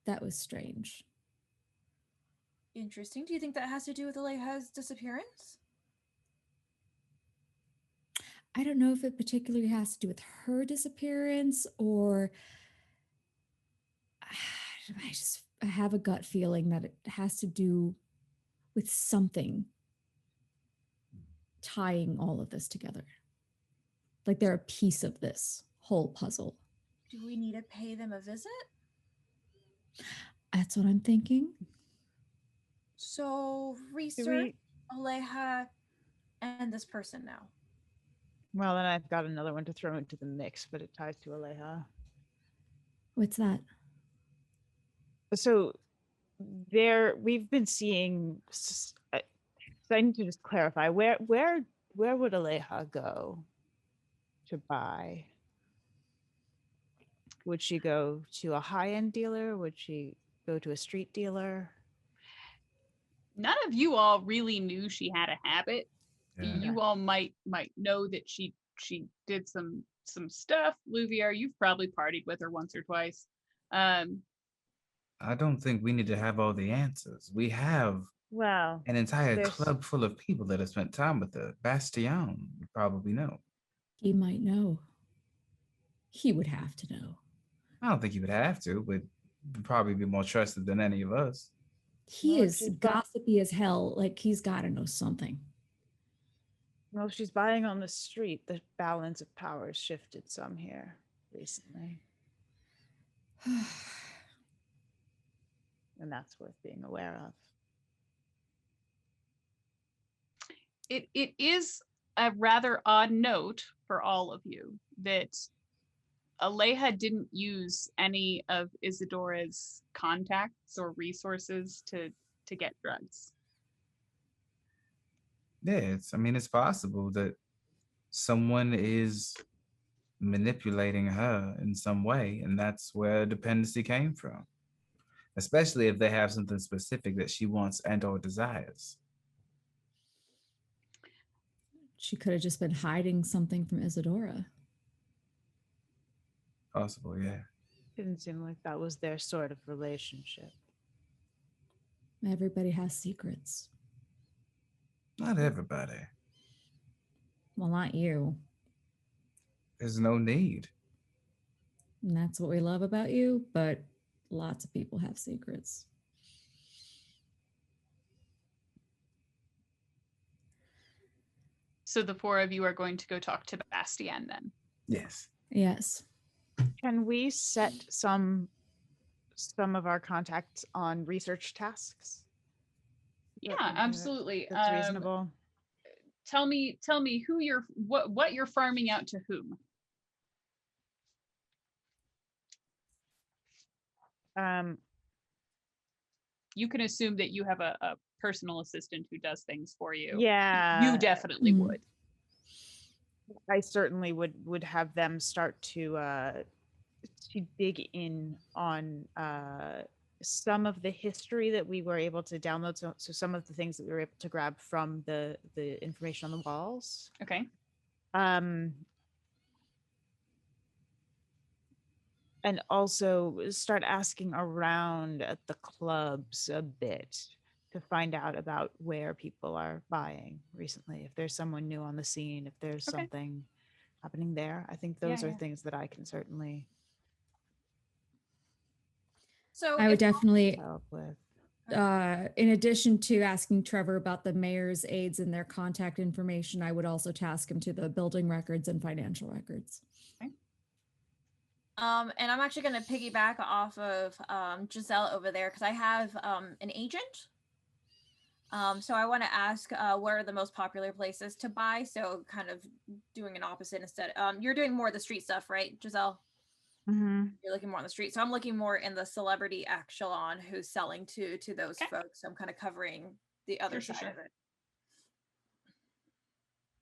That was strange. Interesting. Do you think that has to do with Aleja's disappearance? I don't know if it particularly has to do with her disappearance or I have a gut feeling that it has to do with something tying all of this together. Like they're a piece of this whole puzzle. Do we need to pay them a visit? That's what I'm thinking. So Do research we, Aleja and this person now. well, then I've got another one to throw into the mix, but it ties to Aleja. What's that? So we've been seeing. So I need to just clarify where would Aleja go to buy? Would she go to a high-end dealer? Would she go to a street dealer? None of you all really knew she had a habit. Yeah. You all might know that she did some stuff. Louvier, you've probably partied with her once or twice. I don't think we need to have all the answers. We have Well, an entire there's- club full of people that have spent time with her. Bastion would probably know. He might know. He would have to know. I don't think he would have to, but would probably be more trusted than any of us. He Well, is she's gossipy as hell. Like he's got to know something. well, if she's buying on the street, the balance of power has shifted some here recently, and that's worth being aware of. It is a rather odd note for all of you that Aleja didn't use any of Isidora's contacts or resources to get drugs. Yeah, it's possible that someone is manipulating her in some way, and that's where dependency came from. Especially if they have something specific that she wants and or desires. She could have just been hiding something from Isadora. Possible, yeah. Didn't seem like that was their sort of relationship. Everybody has secrets. Not everybody. Well, not you. There's no need. And that's what we love about you, but lots of people have secrets. So the four of you are going to go talk to Bastien then. Yes. Yes. Can we set some of our contacts on research tasks? Yeah, absolutely. That's reasonable. Tell me who you're what you're farming out to whom. You can assume that you have a personal assistant who does things for you. Yeah, You definitely Mm. would. I certainly would have them start to dig in on some of the history that we were able to download. So some of the things that we were able to grab from the information on the walls. Okay. And also start asking around at the clubs a bit to find out about where people are buying recently. If there's someone new on the scene, if there's Okay. something happening there. I think those are yeah. things that I can certainly So I would if- definitely, help with. in addition to asking Trevor about the mayor's aides and their contact information, I would also task him to the building records and financial records. and I'm actually going to piggyback off of Giselle over there because I have an agent So I want to ask, what are the most popular places to buy? So kind of doing an opposite instead. You're doing more of the street stuff, right, Giselle? Mm-hmm. You're looking more on the street. So I'm looking more in the celebrity echelon who's selling to those Okay. folks. I'm kind of covering the other Sure, side sure. of it.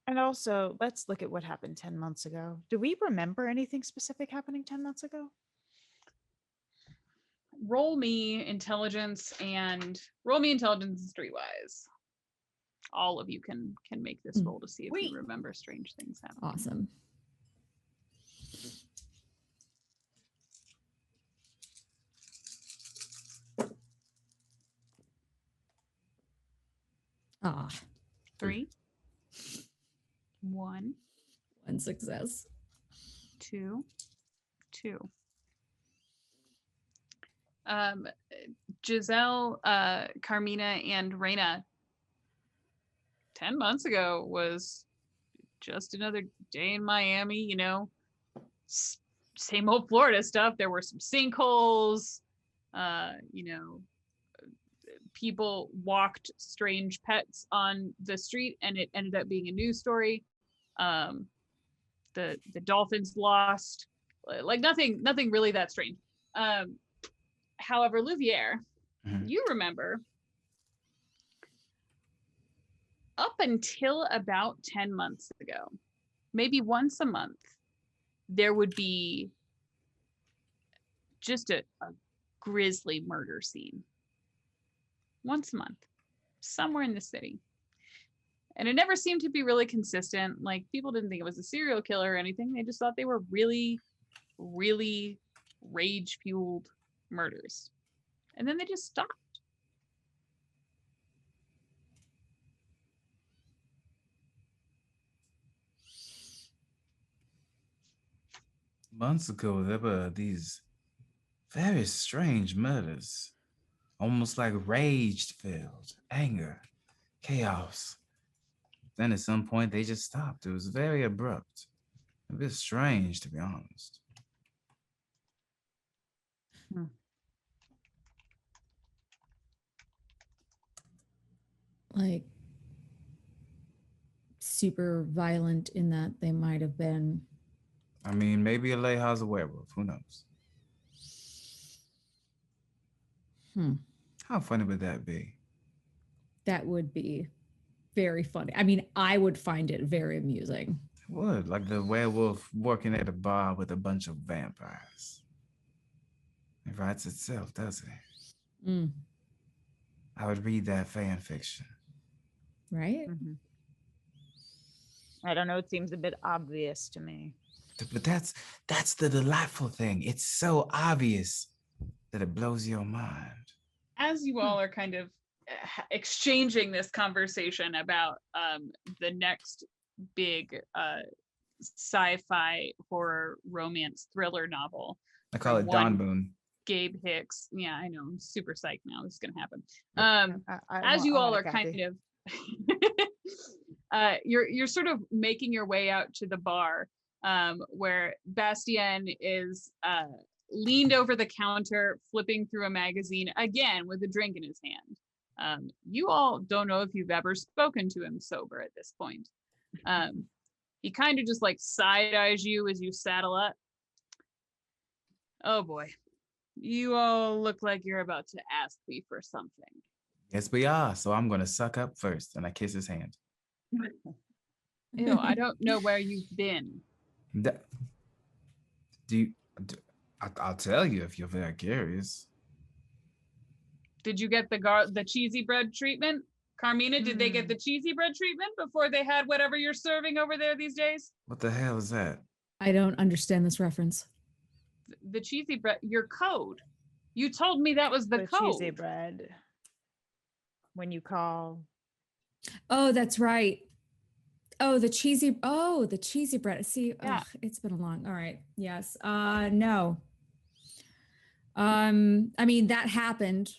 And also, let's look at what happened 10 months ago. Do we remember anything specific happening 10 months ago? Roll me intelligence and streetwise. All of you can make this roll to see if you remember strange things happening. Awesome. Ah, 3, 1, one success. 2, 2. Giselle, Carmina, and Reina, 10 months ago was just another day in Miami, you know, same old Florida stuff. There were some sinkholes, you know, people walked strange pets on the street, and it ended up being a news story. The dolphins lost, like nothing really that strange. However, Louvier, you remember up until about 10 months ago, maybe once a month, there would be just a grisly murder scene. Once a month, somewhere in the city. And it never seemed to be really consistent. Like, people didn't think it was a serial killer or anything. They just thought they were really, really rage-fueled murders. And then they just stopped. Months ago, there were these very strange murders, almost like rage-filled, anger, chaos. Then at some point, they just stopped. It was very abrupt, a bit strange, to be honest. Like super violent in that they might have been. I mean, maybe Aleja's a werewolf. Who knows? How funny would that be? That would be very funny. I mean, I would find it very amusing. It would, like the werewolf working at a bar with a bunch of vampires. It writes itself, doesn't it? Mm, I would read that fan fiction. right? Mm-hmm. I don't know. It seems a bit obvious to me. But that's the delightful thing. It's so obvious that it blows your mind. As you all are kind of exchanging this conversation about the next big sci-fi horror romance thriller novel. I call it Dawn Moon. Gabe Hicks. Yeah, I know. I'm super psyched now. This is gonna happen. As you all are kind of you're sort of making your way out to the bar, where Bastien is leaned over the counter, flipping through a magazine again with a drink in his hand. You all don't know if you've ever spoken to him sober at this point. He kind of just like side eyes you as you saddle up. Oh boy, you all look like you're about to ask me for something. Yes, we are. So I'm going to suck up first. And I kiss his hand. Ew, I don't know where you've been. I'll tell you if you're very curious. Did you get the cheesy bread treatment? Carmina, did they get the cheesy bread treatment before they had whatever you're serving over there these days? What the hell is that? I don't understand this reference. The cheesy bread, your code. You told me that was the code. Cheesy bread. When you call. Oh, that's right. Oh, the cheesy bread. See, Yeah. It's been a long. All right. Yes. No. I mean, that happened,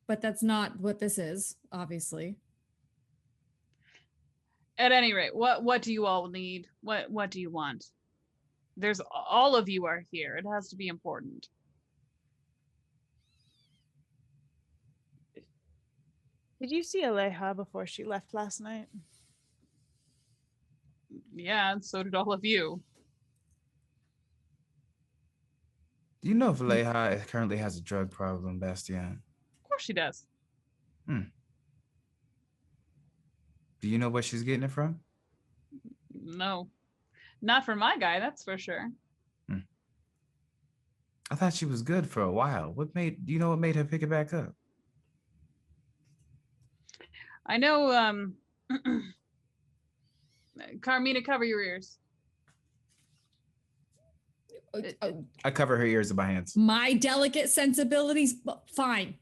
but that's not what this is, obviously. At any rate, what do you all need? What do you want? There's all of you are here. It has to be important. Did you see Aleja before she left last night? Yeah, and so did all of you. Do you know if Leha currently has a drug problem, Bastian? Of course she does. Do you know where she's getting it from? No, not for my guy, that's for sure. I thought she was good for a while. Do you know what made her pick it back up? I know, Carmina, cover your ears. I cover her ears with my hands. My delicate sensibilities, fine.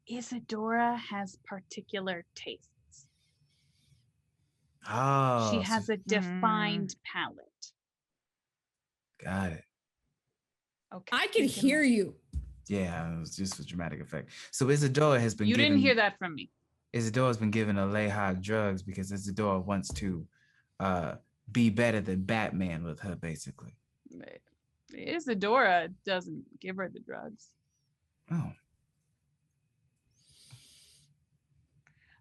Isadora has particular tastes. Oh, She has a defined palate. Got it. Okay. I can hear you. Yeah, it was just a dramatic effect. So Isadora has been You didn't hear that from me. Isadora's been giving Aleja drugs because Isadora wants to be better than Batman with her, basically. Isadora doesn't give her the drugs. Oh.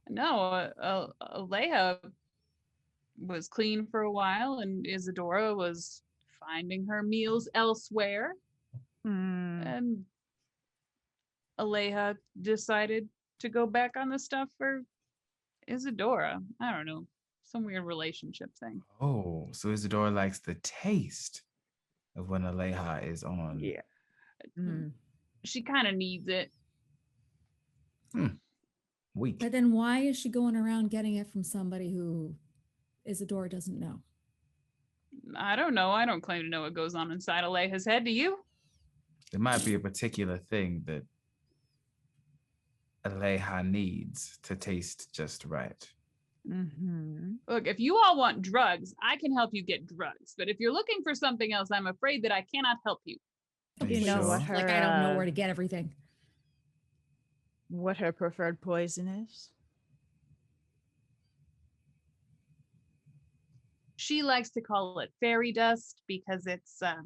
No, Aleja was clean for a while, and Isadora was finding her meals elsewhere. And Aleja decided to go back on the stuff for Isadora. I don't know, some weird relationship thing. Oh, so Isadora likes the taste of when Aleja is on. Yeah. She kind of needs it. Weak. But then why is she going around getting it from somebody who Isadora doesn't know? I don't know. I don't claim to know what goes on inside Aleja's head. Do you? There might be a particular thing that Aleja needs to taste just right. Look, if you all want drugs, I can help you get drugs. But if you're looking for something else, I'm afraid that I cannot help you. You know what her Like I don't know where to get everything. What her preferred poison is? She likes to call it fairy dust because it's a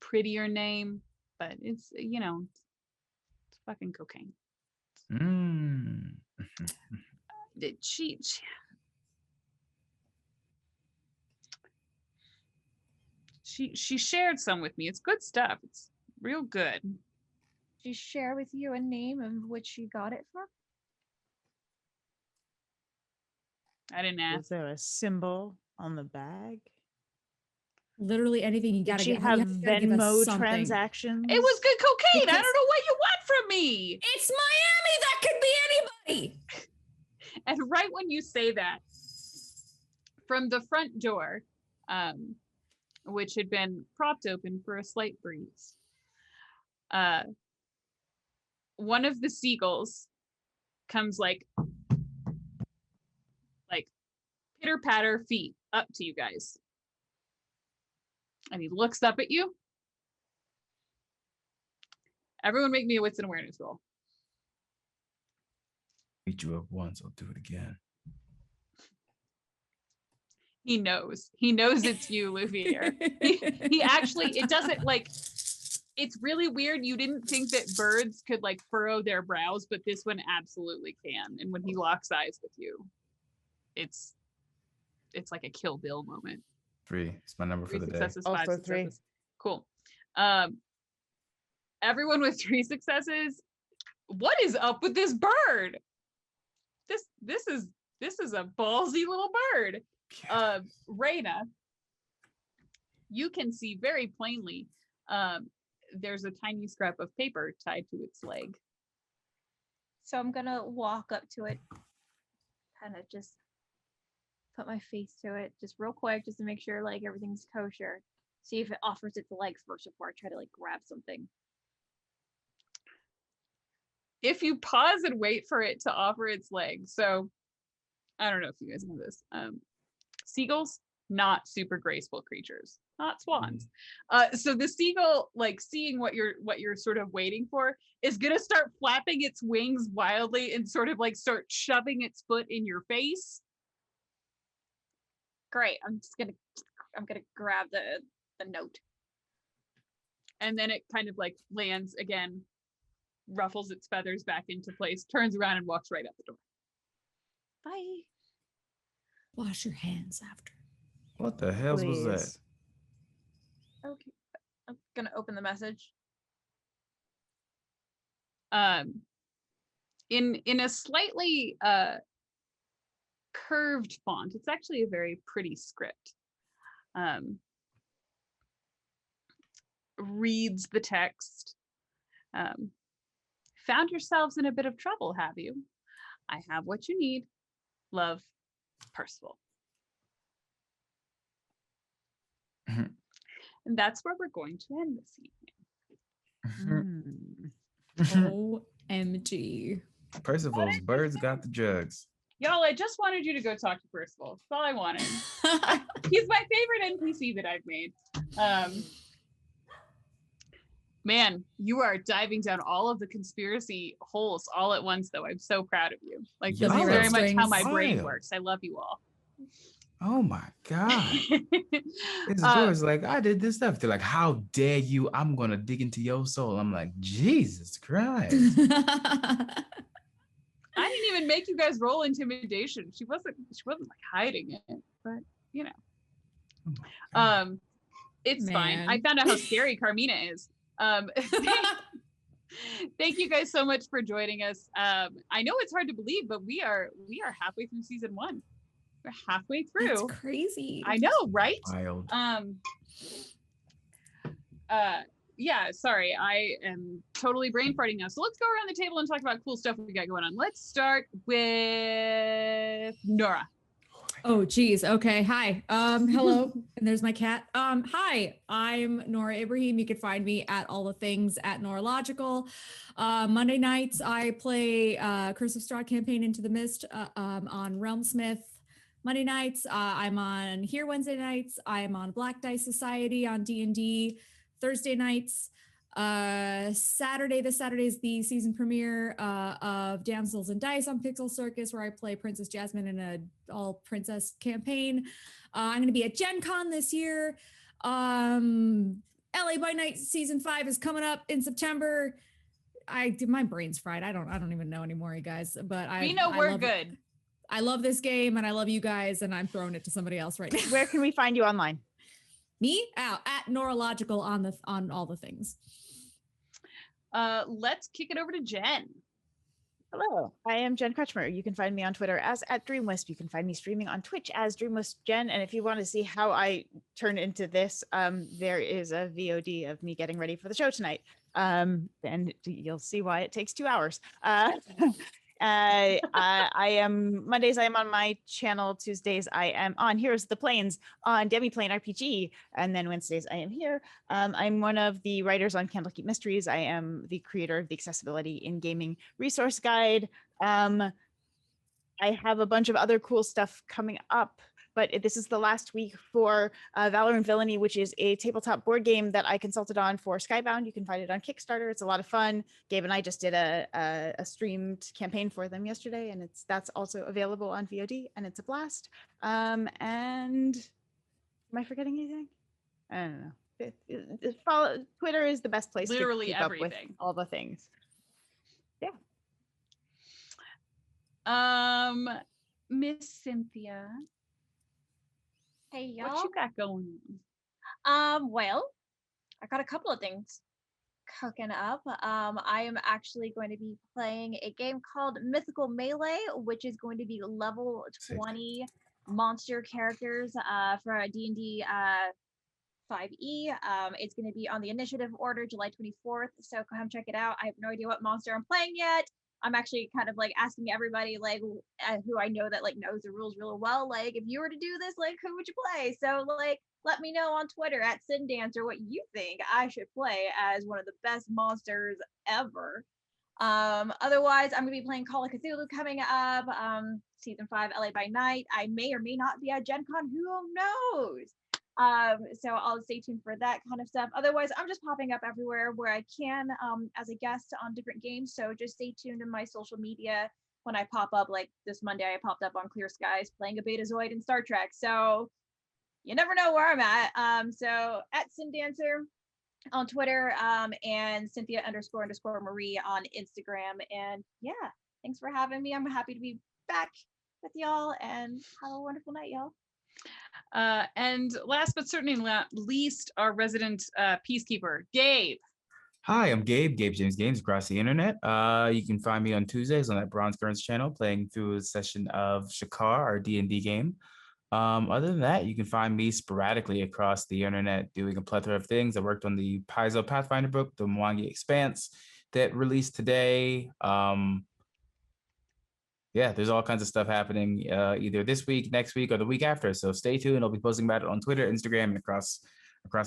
prettier name, but it's, it's fucking cocaine. She shared some with me. It's good stuff. It's real good. Did she share with you a name of which she got it from? I didn't ask. Is there a symbol on the bag? Literally anything you gotta Did she get. have you gotta give us Venmo something. transactions? It was good cocaine. I Because- don't know what you want from me. It's Miami. That could be anybody. And right when you say that, from the front door, which had been propped open for a slight breeze, one of the seagulls comes like pitter patter feet up to you guys, and he looks up at you. Everyone, make me a wits and awareness roll. Beat you up once, I'll do it again. He knows it's you, Luvier. He actually, it doesn't it's really weird. You didn't think that birds could furrow their brows, but this one absolutely can. And when he locks eyes with you, it's like a Kill Bill moment. 3. It's my number for 3 the day. successes, 5 Also 3. successes. Cool. Everyone with 3 successes. What is up with this bird? This is a ballsy little bird. Reyna, you can see very plainly there's a tiny scrap of paper tied to its leg. So I'm gonna walk up to it, kind of just put my face to it, just real quick, just to make sure everything's kosher. See if it offers its legs first before I try to grab something. If you pause and wait for it to offer its legs, so I don't know if you guys know this. Seagulls, not super graceful creatures, not swans. So the seagull, seeing what you're sort of waiting for, is gonna start flapping its wings wildly and sort of start shoving its foot in your face. Great. I'm gonna grab the note. And then it kind of lands again ruffles its feathers back into place, turns around and walks right out the door. Bye. Wash your hands after. What the hell was that? Please. Okay. I'm gonna open the message. In a slightly curved font, it's actually a very pretty script. Reads the text. Found yourselves in a bit of trouble, have you? I have what you need. Love, Percival. And that's where we're going to end this evening. OMG. Percival's birds got the jugs. Y'all, I just wanted you to go talk to Percival. That's all I wanted. He's my favorite NPC that I've made. Man, you are diving down all of the conspiracy holes all at once, though. I'm so proud of you. Like, this is Y'all very are much how my wild. brain works. I love you all. Oh my God. This door's like, I did this stuff. They're like, how dare you? I'm gonna dig into your soul. I'm like, Jesus Christ. I didn't even make you guys roll intimidation. She wasn't like hiding it, but you know. Oh my God. It's fine. Man. I found out how scary Carmina is. Thank you guys so much for joining us. I know it's hard to believe, but we are halfway through season 1. We're halfway through. That's crazy. I know, right? Wild. Yeah, sorry, I am totally brain farting now. So let's go around the table and talk about cool stuff we got going on. Let's start with Nora. Oh, geez. Okay. Hi. Hello. And there's my cat. Hi, I'm Nora Ibrahim. You can find me at all the things at Noralogical. Monday nights, I play Curse of Strahd campaign Into the Mist on Realmsmith. Monday nights, I'm on here Wednesday nights. I'm on Black Dice Society on D&D. Thursday nights. Saturday is the season premiere of Damsels and Dice on Pixel Circus, where I play Princess Jasmine in a all princess campaign. I'm going to be at Gen Con this year. LA by Night season 5 is coming up in September. My brain's fried. I don't even know anymore, you guys. But We know we're love good. I love this game and I love you guys, and I'm throwing it to somebody else right now. Where can we find you online? Me? At Noralogical on all the things. Let's kick it over to Jen. Hello, I am Jen Kretschmer. You can find me on Twitter as @DreamWisp. You can find me streaming on Twitch as DreamWisp Jen. And if you want to see how I turn into this, there is a VOD of me getting ready for the show tonight. And you'll see why it takes 2 hours. I am Mondays. I am on my channel. Tuesdays I am on Heroes of the Plains on Demiplane RPG, and then Wednesdays I am here. I'm one of the writers on Candlekeep Mysteries. I am the creator of the Accessibility in Gaming resource guide. I have a bunch of other cool stuff coming up, but this is the last week for Valor and Villainy, which is a tabletop board game that I consulted on for Skybound. You can find it on Kickstarter. It's a lot of fun. Gabe and I just did a streamed campaign for them yesterday, and that's also available on VOD, and it's a blast. And am I forgetting anything? I don't know. Follow Twitter is the best place Literally to keep everything. up with all the things. Miss Cynthia, Hey y'all. what you got going Well, I got a couple of things cooking up. I am actually going to be playing a game called Mythical Melee, which is going to be level 20 monster characters for a D&D 5e. It's going to be on the initiative order July 24th, so come check it out. I have no idea what monster I'm playing yet. I'm actually kind of like asking everybody like who I know that like knows the rules really well, like if you were to do this, like who would you play? So like let me know on Twitter at SinDancer what you think I should play as one of the best monsters ever. Otherwise, I'm gonna be playing Call of Cthulhu coming up, season 5 LA by Night. I may or may not be at Gen Con, who knows? So I'll stay tuned for that kind of stuff. Otherwise, I'm just popping up everywhere where I can as a guest on different games. So just stay tuned to my social media when I pop up. Like this Monday, I popped up on Clear Skies playing a Betazoid in Star Trek. So you never know where I'm at. So at SinDancer, on Twitter, and Cynthia__Marie on Instagram. And yeah, thanks for having me. I'm happy to be back with y'all, and have a wonderful night, y'all. And last but certainly not least, our resident peacekeeper, Gabe. Hi, I'm Gabe, Gabe James Games across the internet. You can find me on Tuesdays on that Bronze Currents channel playing through a session of Shakar, our D&D game. Other than that, you can find me sporadically across the internet doing a plethora of things. I worked on the Paizo Pathfinder book, the Mwangi Expanse, that released today. Yeah, there's all kinds of stuff happening either this week, next week, or the week after. So stay tuned. I'll be posting about it on Twitter, Instagram, and across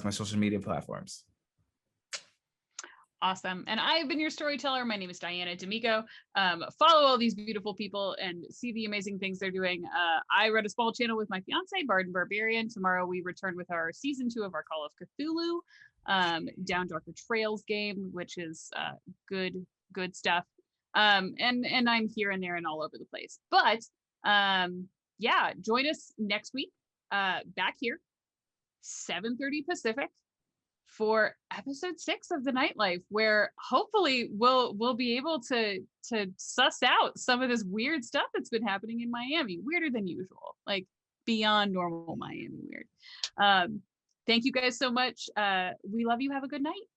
my social media platforms. Awesome. And I've been your storyteller. My name is Diana D'Amico. Follow all these beautiful people and see the amazing things they're doing. I run a small channel with my fiance, Bard and Barbarian. Tomorrow we return with our season 2 of our Call of Cthulhu Down Darker Trails game, which is good stuff. And I'm here and there and all over the place. But yeah, join us next week back here, 7:30 Pacific, for episode 6 of the Nightlife, where hopefully we'll be able to suss out some of this weird stuff that's been happening in Miami, weirder than usual, like beyond normal Miami weird. Thank you guys so much. We love you. Have a good night.